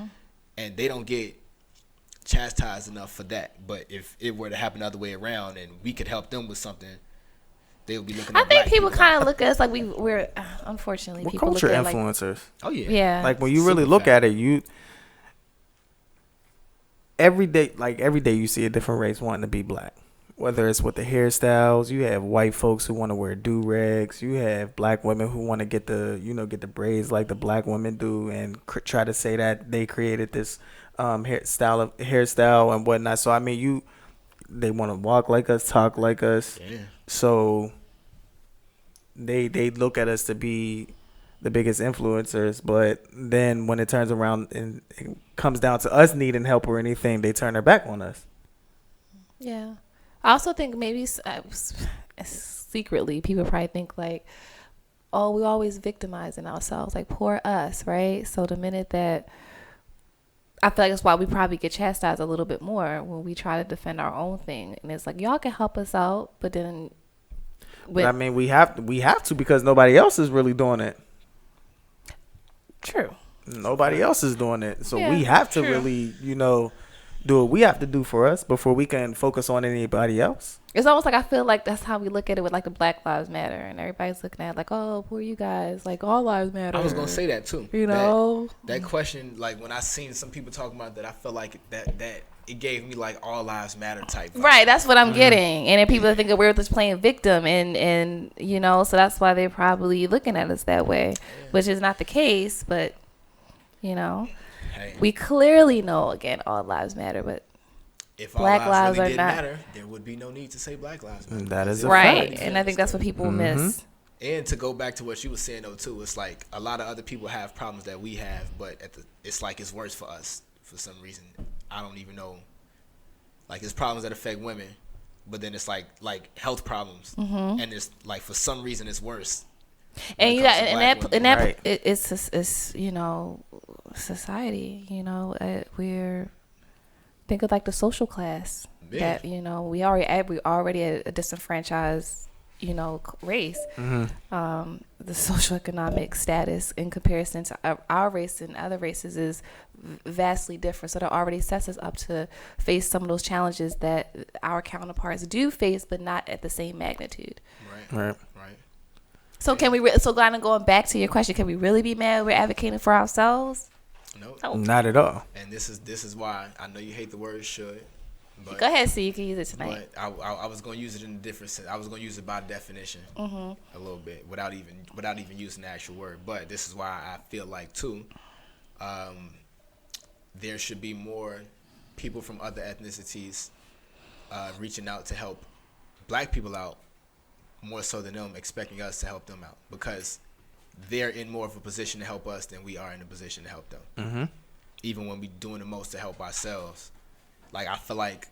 [SPEAKER 8] and they don't get chastised enough for that. But if it were to happen the other way around and we could help them with something, they would be looking at
[SPEAKER 7] I think
[SPEAKER 8] black
[SPEAKER 7] people
[SPEAKER 8] like,
[SPEAKER 7] kind of look at us like we're unfortunately
[SPEAKER 6] What
[SPEAKER 7] people
[SPEAKER 6] culture
[SPEAKER 7] look at
[SPEAKER 6] influencers?
[SPEAKER 8] oh yeah.
[SPEAKER 7] yeah.
[SPEAKER 6] Like when you really
[SPEAKER 8] Super
[SPEAKER 6] look
[SPEAKER 8] fact.
[SPEAKER 6] at it, every day you see a different race wanting to be black. Whether it's with the hairstyles, you have white folks who want to wear do-rags. You have black women who want to get the braids like the black women do, and try to say that they created this hairstyle and whatnot. So I mean, they want to walk like us, talk like us.
[SPEAKER 8] Yeah.
[SPEAKER 6] So they look at us to be the biggest influencers, but then when it turns around and it comes down to us needing help or anything, they turn their back on us.
[SPEAKER 7] Yeah. I also think maybe secretly people probably think like, oh, we're always victimizing ourselves, like poor us, right? So the minute that I feel like that's why we probably get chastised a little bit more when we try to defend our own thing, and it's like y'all can help us out, but then
[SPEAKER 6] But I mean, we have to because nobody else is really doing it.
[SPEAKER 7] True.
[SPEAKER 6] Nobody else is doing it, so
[SPEAKER 7] Yeah,
[SPEAKER 6] we have to
[SPEAKER 7] true.
[SPEAKER 6] really, do what we have to do for us before we can focus on anybody else.
[SPEAKER 7] It's almost like I feel like that's how we look at it with like the Black Lives Matter, and everybody's looking at it like, oh, who are you guys? Like all lives matter.
[SPEAKER 8] I was gonna say that too.
[SPEAKER 7] You know,
[SPEAKER 8] that question, like when I seen some people talking about that, I felt like that it gave me like all lives matter type vibe.
[SPEAKER 7] Right, that's what I'm getting. And then people think that we're just playing victim, and so that's why they're probably looking at us that way, which is not the case. But we clearly know, again, all lives matter, but
[SPEAKER 8] if
[SPEAKER 7] Black
[SPEAKER 8] all
[SPEAKER 7] lives
[SPEAKER 8] really
[SPEAKER 7] are
[SPEAKER 8] didn't
[SPEAKER 7] not
[SPEAKER 8] matter, there would be no need to say Black lives matter.
[SPEAKER 6] That is a
[SPEAKER 7] right.
[SPEAKER 6] fact.
[SPEAKER 7] And I think that's what people miss.
[SPEAKER 8] And to go back to what you were saying though too, it's like a lot of other people have problems that we have, but it's like it's worse for us for some reason. I don't even know. Like it's problems that affect women, but then it's like health problems, and it's like for some reason it's worse.
[SPEAKER 7] And you got
[SPEAKER 6] Right.
[SPEAKER 7] it's society. We're think of like the social class that we already a disenfranchised race. The socioeconomic status in comparison to our race and other races is vastly different, so that already sets us up to face some of those challenges that our counterparts do face, but not at the same magnitude.
[SPEAKER 6] Right.
[SPEAKER 7] So can we going back to your question, can we really be mad we're advocating for ourselves?
[SPEAKER 8] No.
[SPEAKER 6] Not at all.
[SPEAKER 8] And this is why I know you hate the word should. But,
[SPEAKER 7] go ahead, you can use it tonight.
[SPEAKER 8] But I was going to use it in a different sense. I was going to use it by definition a little bit without even using the actual word. But this is why I feel like too, there should be more people from other ethnicities reaching out to help Black people out more so than them expecting us to help them out, because they're in more of a position to help us than we are in a position to help them. Even when we're doing the most to help ourselves. Like I feel like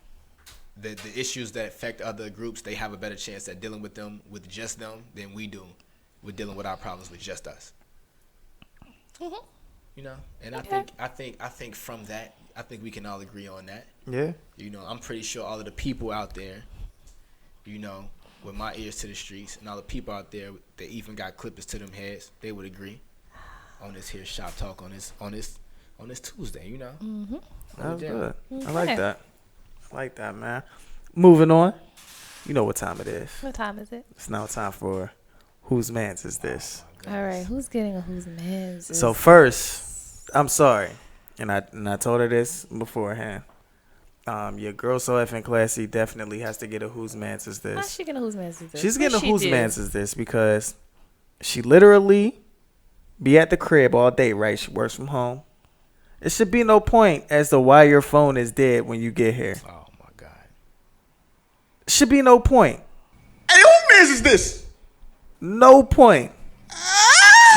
[SPEAKER 8] the issues that affect other groups, they have a better chance at dealing with them with just them than we do with dealing with our problems with just us. And I think from that, I think we can all agree on that.
[SPEAKER 6] Yeah.
[SPEAKER 8] I'm pretty sure all of the people out there, with my ears to the streets, and all the people out there that even got clippers to them heads, they would agree on this here shop talk on this Tuesday.
[SPEAKER 6] That's good. I like that. I like that, man. Moving on. You know what time it is.
[SPEAKER 7] What time is it?
[SPEAKER 6] It's now time for Whose Mans Is This?
[SPEAKER 7] All right, who's getting a whose man's?
[SPEAKER 6] So first, I'm sorry, and I told her this beforehand. Your girl so effing classy definitely has to get a Whose Mans Is This.
[SPEAKER 7] How's she getting a whose man's?
[SPEAKER 6] She's getting a Whose Mans Is This because she literally be at the crib all day, right? She works from home. It should be no point as to why your phone is dead when you get here.
[SPEAKER 8] Oh my God.
[SPEAKER 6] Should be no point.
[SPEAKER 9] Hey, who mans is this?
[SPEAKER 6] No point.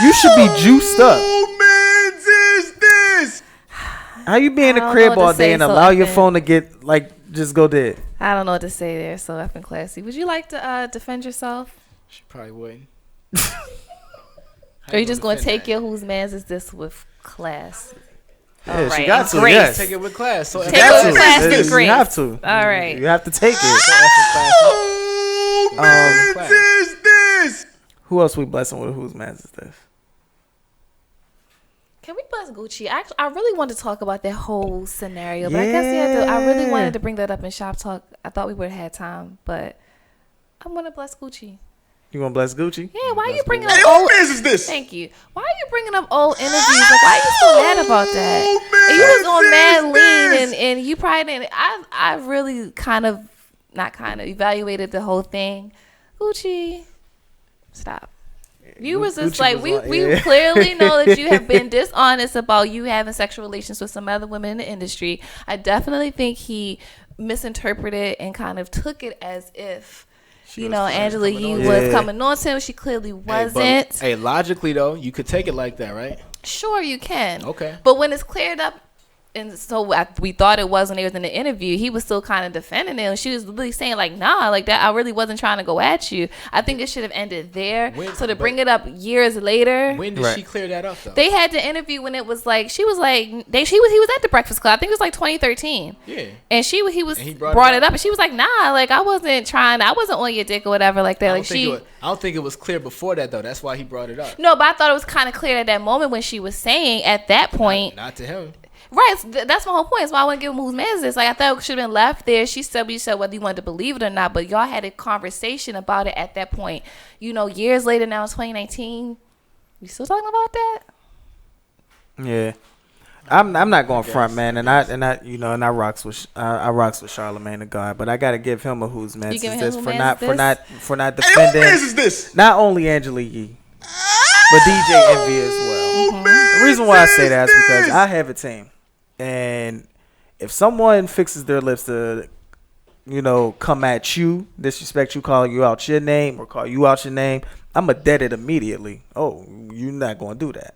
[SPEAKER 6] You should be juiced up.
[SPEAKER 9] Who mans is this?
[SPEAKER 6] How you be in the
[SPEAKER 7] I don't know
[SPEAKER 6] crib
[SPEAKER 7] what
[SPEAKER 6] all
[SPEAKER 7] to
[SPEAKER 6] day
[SPEAKER 7] say,
[SPEAKER 6] and
[SPEAKER 7] so
[SPEAKER 6] allow your
[SPEAKER 7] effing-
[SPEAKER 6] phone to get just go dead?
[SPEAKER 7] I don't know what to say there. So effing classy. Would you like to defend yourself?
[SPEAKER 8] She probably wouldn't.
[SPEAKER 7] Or are you just going to take your whose man's is this with class?
[SPEAKER 6] Yeah, she
[SPEAKER 7] right.
[SPEAKER 6] got to.
[SPEAKER 7] Great.
[SPEAKER 6] Yes.
[SPEAKER 8] Take it with class. So
[SPEAKER 7] Take
[SPEAKER 8] effing
[SPEAKER 7] it
[SPEAKER 6] Got
[SPEAKER 7] with
[SPEAKER 6] to.
[SPEAKER 7] class
[SPEAKER 6] You
[SPEAKER 7] and grace.
[SPEAKER 6] have to.
[SPEAKER 7] All right.
[SPEAKER 6] You have to take it.
[SPEAKER 8] effing class.
[SPEAKER 9] Who mans is this?
[SPEAKER 6] Who else we blessing with Whose Mans Is This?
[SPEAKER 7] Can we bless Gucci? I really wanted to talk about that whole scenario, but I guess I really wanted to bring that up in Shop Talk. I thought we would have had time, but I'm going to bless Gucci.
[SPEAKER 6] You gonna bless Gucci?
[SPEAKER 7] Yeah, why are you bringing up
[SPEAKER 9] Hey,
[SPEAKER 7] old...
[SPEAKER 9] who mans is this?
[SPEAKER 7] Thank you. Why are you bringing up old interviews? Like, why are you so mad about that? And you was on mad lean, and you probably didn't... I really evaluated the whole thing. Gucci, stop. You was just
[SPEAKER 6] Gucci
[SPEAKER 7] like,
[SPEAKER 6] was
[SPEAKER 7] we
[SPEAKER 6] on air.
[SPEAKER 7] clearly know that you have been dishonest about you having sexual relations with some other women in the industry. I definitely think he misinterpreted and kind of took it as if, Angela Yee was coming on to him. She clearly wasn't.
[SPEAKER 8] Hey, logically though, you could take it like that, right?
[SPEAKER 7] Sure, you can.
[SPEAKER 8] Okay.
[SPEAKER 7] But when it's cleared up And so we thought it was when they was in the interview. He was still kind of defending it. And she was really saying like, nah, like that. I really wasn't trying to go at you. I think it should have ended there. So to bring it up years later.
[SPEAKER 8] When did she clear that up though?
[SPEAKER 7] They had the interview when it was like, he was at the Breakfast Club. I think it was like 2013.
[SPEAKER 8] Yeah.
[SPEAKER 7] And he brought it up. And she was like, nah, like I wasn't on your dick or whatever like that. I
[SPEAKER 8] don't think it was clear before that though. That's why he brought it up.
[SPEAKER 7] No, but I thought it was kind of clear at that moment when she was saying at that point.
[SPEAKER 8] Not to him.
[SPEAKER 7] Right, that's my whole point. That's why I want to give him whose man is this. Like I thought it should have been left there. We said whether you wanted to believe it or not, but y'all had a conversation about it at that point. Years later now, 2019, we still talking about that?
[SPEAKER 6] Yeah, I'm not going front, man, and I rocks with Charlamagne the God, but I gotta give him a whose man is this for not defending not only Angela Yee, but DJ Envy as well. The reason why I say that is because I have a team. And if someone fixes their lips to, come at you, disrespect you, call you out your name or call you out your name, I'm going to dead it immediately. Oh, you're not going to do that.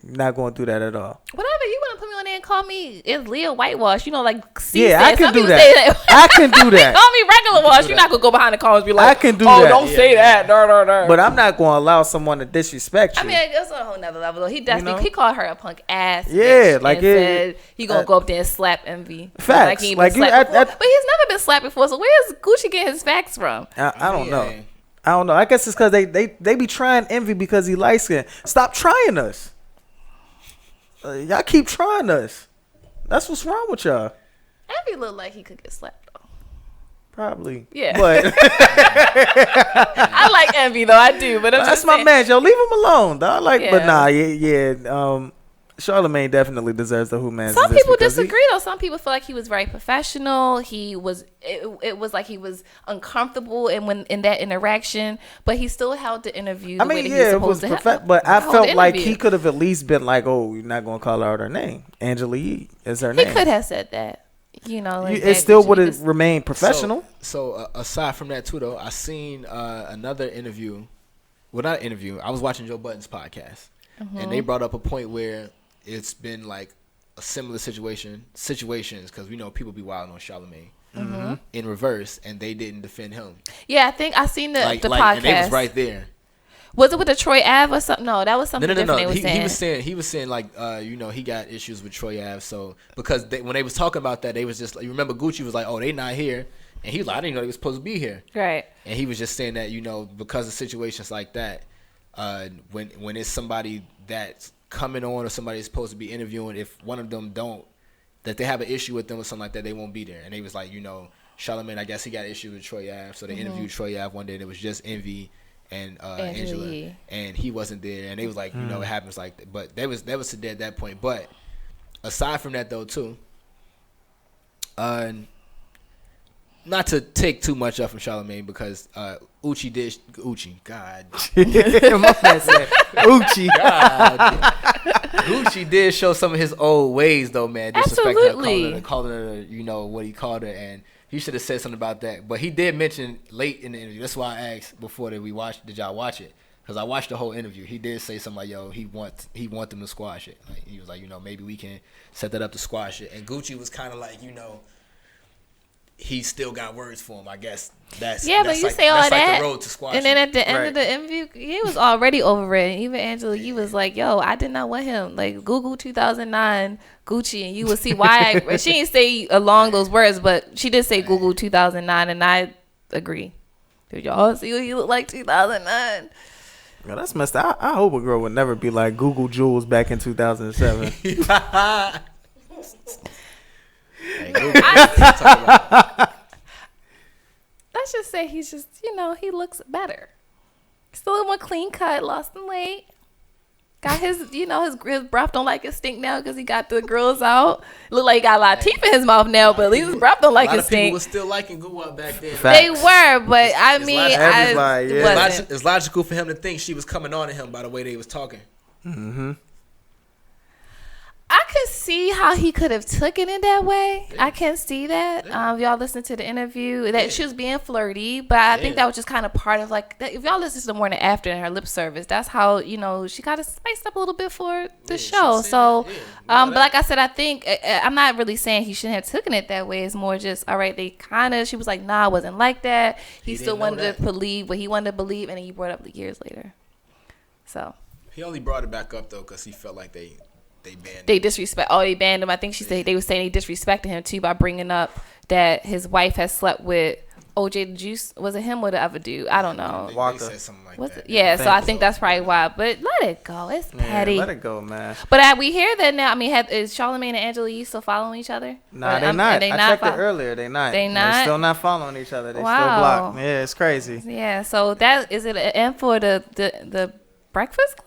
[SPEAKER 6] You're not going to do that at all.
[SPEAKER 7] Whatever. You want to put me on there and call me Leah Whitewash.
[SPEAKER 6] I can do that. I can do that.
[SPEAKER 7] Call me regular wash. You're not going to go behind the comments and be like,
[SPEAKER 6] I can do that.
[SPEAKER 7] Don't say that.
[SPEAKER 6] But I'm not going to allow someone to disrespect you.
[SPEAKER 7] I mean, it's a whole nother level. He definitely he called her a punk ass.
[SPEAKER 6] Yeah,
[SPEAKER 7] like said he going to go up there and slap Envy.
[SPEAKER 6] Facts.
[SPEAKER 7] But he's never been slapped before. So where's Gucci getting his facts from?
[SPEAKER 6] I don't know. I don't know. I guess it's because they be trying Envy because he light skinned. Stop trying us. Y'all keep trying us. That's what's wrong with y'all.
[SPEAKER 7] Envy look like he could get slapped though.
[SPEAKER 6] Probably.
[SPEAKER 7] Yeah.
[SPEAKER 6] But
[SPEAKER 7] I like Envy though. I do. But
[SPEAKER 6] that's my man. Yo, leave him alone. Dog. But nah, Charlamagne definitely deserves the who man.
[SPEAKER 7] Some people disagree though. Some people feel like he was very professional. It was like he was uncomfortable in that interaction, but he still held the interview.
[SPEAKER 6] It was perfect. But I felt like he could have at least been like, "Oh, you're not gonna call out her name. Angela Yee is her name."
[SPEAKER 7] He could have said that.
[SPEAKER 6] It still would have remained professional.
[SPEAKER 8] So aside from that too, though, I seen another interview. Well, not interview. I was watching Joe Budden's podcast, and they brought up a point where it's been like a similar situations because we know people be wilding on Charlamagne in reverse, and they didn't defend him.
[SPEAKER 7] Yeah, I think I seen the podcast.
[SPEAKER 8] And they was right there.
[SPEAKER 7] Was it with the Troy Ave or something? No, that was something different.
[SPEAKER 8] No. He was saying like, he got issues with Troy Ave. So because when they was talking about that, they was just like, you remember Gucci was like, oh, they not here, and he was like, I didn't know they was supposed to be here.
[SPEAKER 7] Right. And
[SPEAKER 8] he was just saying that because of situations like that, when it's somebody that's coming on or somebody that's supposed to be interviewing, if one of them that they have an issue with them or something like that, they won't be there. And they was like, Charlamagne, I guess he got an issue with Troy Ave, so they interviewed Troy Ave one day, and it was just Envy and Angela, and he wasn't there, and they was like, it happens like that. But that was today at that point. But aside from that though too, not to take too much off from Charlamagne because Gucci, God,
[SPEAKER 6] my man said Gucci,
[SPEAKER 8] God, Gucci did show some of his old ways though, man.
[SPEAKER 7] Absolutely,
[SPEAKER 8] calling her, what he called her, and he should have said something about that. But he did mention late in the interview. That's why I asked before that did y'all watch it? Because I watched the whole interview. He did say something like, yo, he want them to squash it. Like, he was like, maybe we can set that up to squash it. And Gucci was kind of like, he still got words for him. I guess but you
[SPEAKER 7] like, say all that,
[SPEAKER 8] the road to squash
[SPEAKER 7] and then at the end of the interview, he was already over it. Even Angela, he was like, "Yo, I did not want him." Like Google 2009 Gucci, and you will see why. She didn't say along those words, but she did say Google 2009, and I agree. Did y'all see what he looked like 2009?
[SPEAKER 6] Yo, that's messed up. I hope a girl would never be like Google Jules back in 2007.
[SPEAKER 7] Let's just say he's just, he looks better. Still a little more clean cut, lost some weight. Got his, his breath don't like it stink now because he got the grills out. Look like he got a lot of teeth in his mouth now, but at least his breath don't like it stink.
[SPEAKER 8] People were still liking Google back then.
[SPEAKER 6] Facts.
[SPEAKER 7] They were, but
[SPEAKER 8] it's logical for him to think she was coming on to him by the way they was talking.
[SPEAKER 6] Mm-hmm.
[SPEAKER 7] I could see how he could have taken it that way. I can see that. Y'all listen to the interview that she was being flirty, but I think that was just kind of part of like that. If y'all listen to the morning after in her lip service, that's how she got to spice up a little bit for the show. So, but like I said, I think I'm not really saying he shouldn't have taken it that way. It's more just all right. She was like, nah, it wasn't like that. He still wanted to believe what he wanted to believe, and then he brought it up years later. So
[SPEAKER 8] he only brought it back up though because he felt like they banned him.
[SPEAKER 7] They banned him. I think they were saying they disrespected him too by bringing up that his wife has slept with OJ the Juice. Was it him or the other dude? I don't know.
[SPEAKER 8] They said something like that.
[SPEAKER 7] Yeah, so I think that's probably why. But let it go. It's petty.
[SPEAKER 6] Let it go, man.
[SPEAKER 7] But we hear that now. I mean, is Charlamagne and Angela Yee still following each other?
[SPEAKER 6] Nah, they're not. I checked it earlier. They're not. They're still not following each other. They're still blocked. Yeah, it's crazy.
[SPEAKER 7] Yeah, so that is it an end for the Breakfast Club?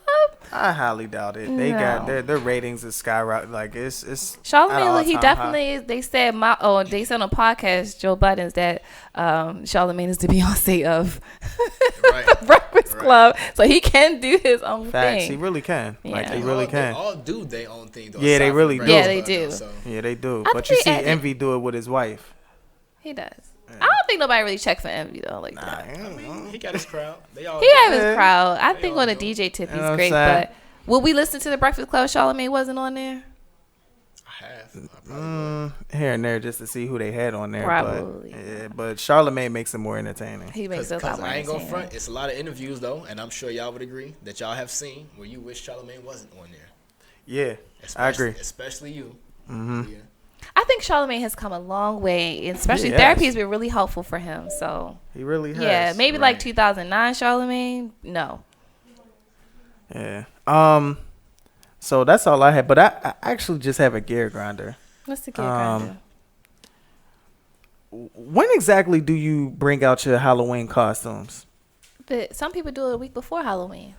[SPEAKER 6] I highly doubt it. They got their ratings is skyrocketing. Like it's
[SPEAKER 7] Charlamagne. He definitely is. They said they said on a podcast, Joe Budden's, that Charlamagne is the Beyonce of Breakfast Club, so he can do his own
[SPEAKER 6] Facts.
[SPEAKER 7] thing.
[SPEAKER 6] He really can.
[SPEAKER 7] Yeah.
[SPEAKER 6] Like he really can.
[SPEAKER 8] They all do their own thing though.
[SPEAKER 6] Yeah, they really do.
[SPEAKER 7] Yeah, they do.
[SPEAKER 6] Yeah, they do. But you see Envy do it with his wife.
[SPEAKER 7] He does. I don't think nobody really checked for Envy though, like that.
[SPEAKER 8] I mean, he got his crowd. He
[SPEAKER 7] have his crowd. I think on a DJ tip he's great, but will we listen to the Breakfast Club? Charlamagne wasn't on there.
[SPEAKER 8] I have.
[SPEAKER 6] Here and there just to see who they had on there.
[SPEAKER 7] Probably.
[SPEAKER 6] But Charlamagne makes it more entertaining.
[SPEAKER 7] He makes it a lot more
[SPEAKER 8] I ain't gonna
[SPEAKER 7] entertaining.
[SPEAKER 8] front. It's a lot of interviews though, and I'm sure y'all would agree that y'all have seen where you wish Charlamagne wasn't on there.
[SPEAKER 6] Yeah, I agree.
[SPEAKER 8] Especially you.
[SPEAKER 6] Mm-hmm.
[SPEAKER 8] Yeah.
[SPEAKER 7] I think Charlamagne has come a long way, and especially therapy has been really helpful for him. So
[SPEAKER 6] he really has.
[SPEAKER 7] Yeah, maybe like 2009 Charlamagne. No.
[SPEAKER 6] Yeah. So that's all I had, but I actually just have a gear grinder.
[SPEAKER 7] What's the gear grinder?
[SPEAKER 6] When exactly do you bring out your Halloween costumes?
[SPEAKER 7] But some people do it a week before Halloween.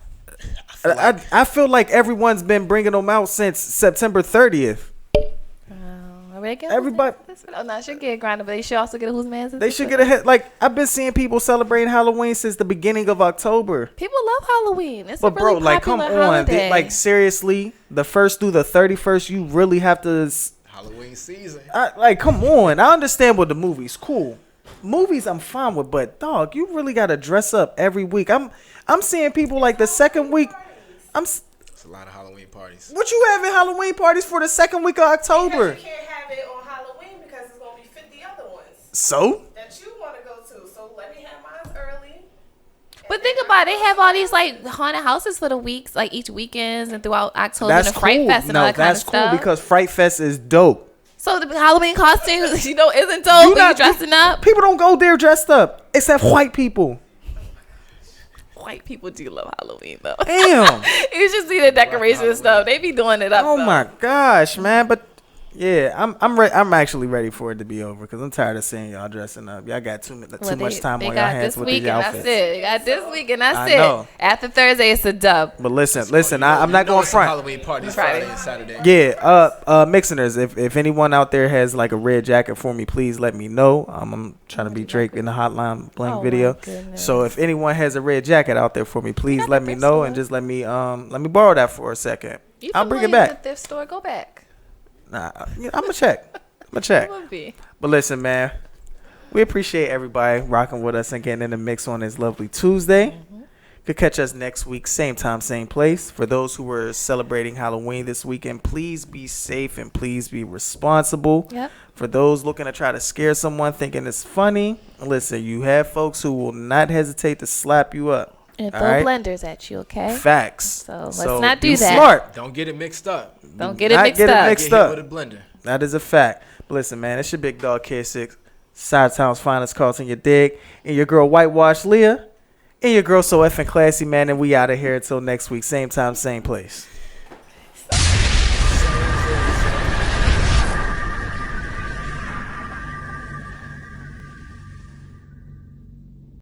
[SPEAKER 6] I feel like everyone's been bringing them out since September 30th. Everybody,
[SPEAKER 7] not should get a grinder, but they should also get a whose man's.
[SPEAKER 6] They should get a hit. Like I've been seeing people celebrating Halloween since the beginning of October.
[SPEAKER 7] People love Halloween. It's
[SPEAKER 6] but
[SPEAKER 7] a really
[SPEAKER 6] bro, like come on, like seriously, the 1st through the 31st, you really have to.
[SPEAKER 8] Halloween season.
[SPEAKER 6] Like come on, I understand with the movies, cool. Movies I'm fine with, but dog, you really gotta dress up every week. I'm seeing people like the second week.
[SPEAKER 8] It's a lot of Halloween parties.
[SPEAKER 6] What you having Halloween parties for the second week of October?
[SPEAKER 5] Because you can't have it on Halloween because it's gonna be 50 other ones.
[SPEAKER 6] So?
[SPEAKER 5] That you want to go to. So let me have mine early.
[SPEAKER 7] But think about it, they have all these like haunted houses for the weeks, like each weekends and throughout October, and the Fright Fest and all that kind of stuff.
[SPEAKER 6] That's cool because Fright Fest is dope.
[SPEAKER 7] So the Halloween costumes, isn't dope. You dressing up.
[SPEAKER 6] People don't go there dressed up except white people.
[SPEAKER 7] White people do love Halloween though.
[SPEAKER 6] Damn.
[SPEAKER 7] You should see the decorations and stuff. They be doing it up.
[SPEAKER 6] Oh my gosh, man! But yeah, I'm actually ready for it to be over because I'm tired of seeing y'all dressing up. Y'all got too much time on your hands with these outfits.
[SPEAKER 7] They got this week and that's it. After Thursday, it's a dub.
[SPEAKER 6] But listen, I'm not going front.
[SPEAKER 8] Halloween parties Friday and Saturday.
[SPEAKER 6] Yeah, Mixxers, if anyone out there has like a red jacket for me, please let me know. I'm trying to be Drake in the Hotline Bling video. So if anyone has a red jacket out there for me, please let me know and just let me borrow that for a second. I'll bring it back.
[SPEAKER 7] At the thrift store, go back.
[SPEAKER 6] Nah, I'm gonna check. But listen, man, we appreciate everybody rocking with us and getting in the mix on this lovely Tuesday. Mm-hmm. Could catch us next week, same time, same place. For those who were celebrating Halloween this weekend, please be safe and please be responsible.
[SPEAKER 7] Yep.
[SPEAKER 6] For those looking to try to scare someone thinking it's funny, listen, you have folks who will not hesitate to slap you up.
[SPEAKER 7] And throw blenders at you, okay?
[SPEAKER 6] Facts.
[SPEAKER 7] So let's not do that.
[SPEAKER 6] Smart.
[SPEAKER 8] Don't get it mixed up.
[SPEAKER 7] Don't get it mixed up.
[SPEAKER 8] Get hit with a blender.
[SPEAKER 6] That is a fact. But listen, man, it's your big dog Kid 6, Side-Town's finest Carlton, your dig, and your girl Whitewash Leah, and your girl so effing classy, man, and we out of here until next week. Same time, same place.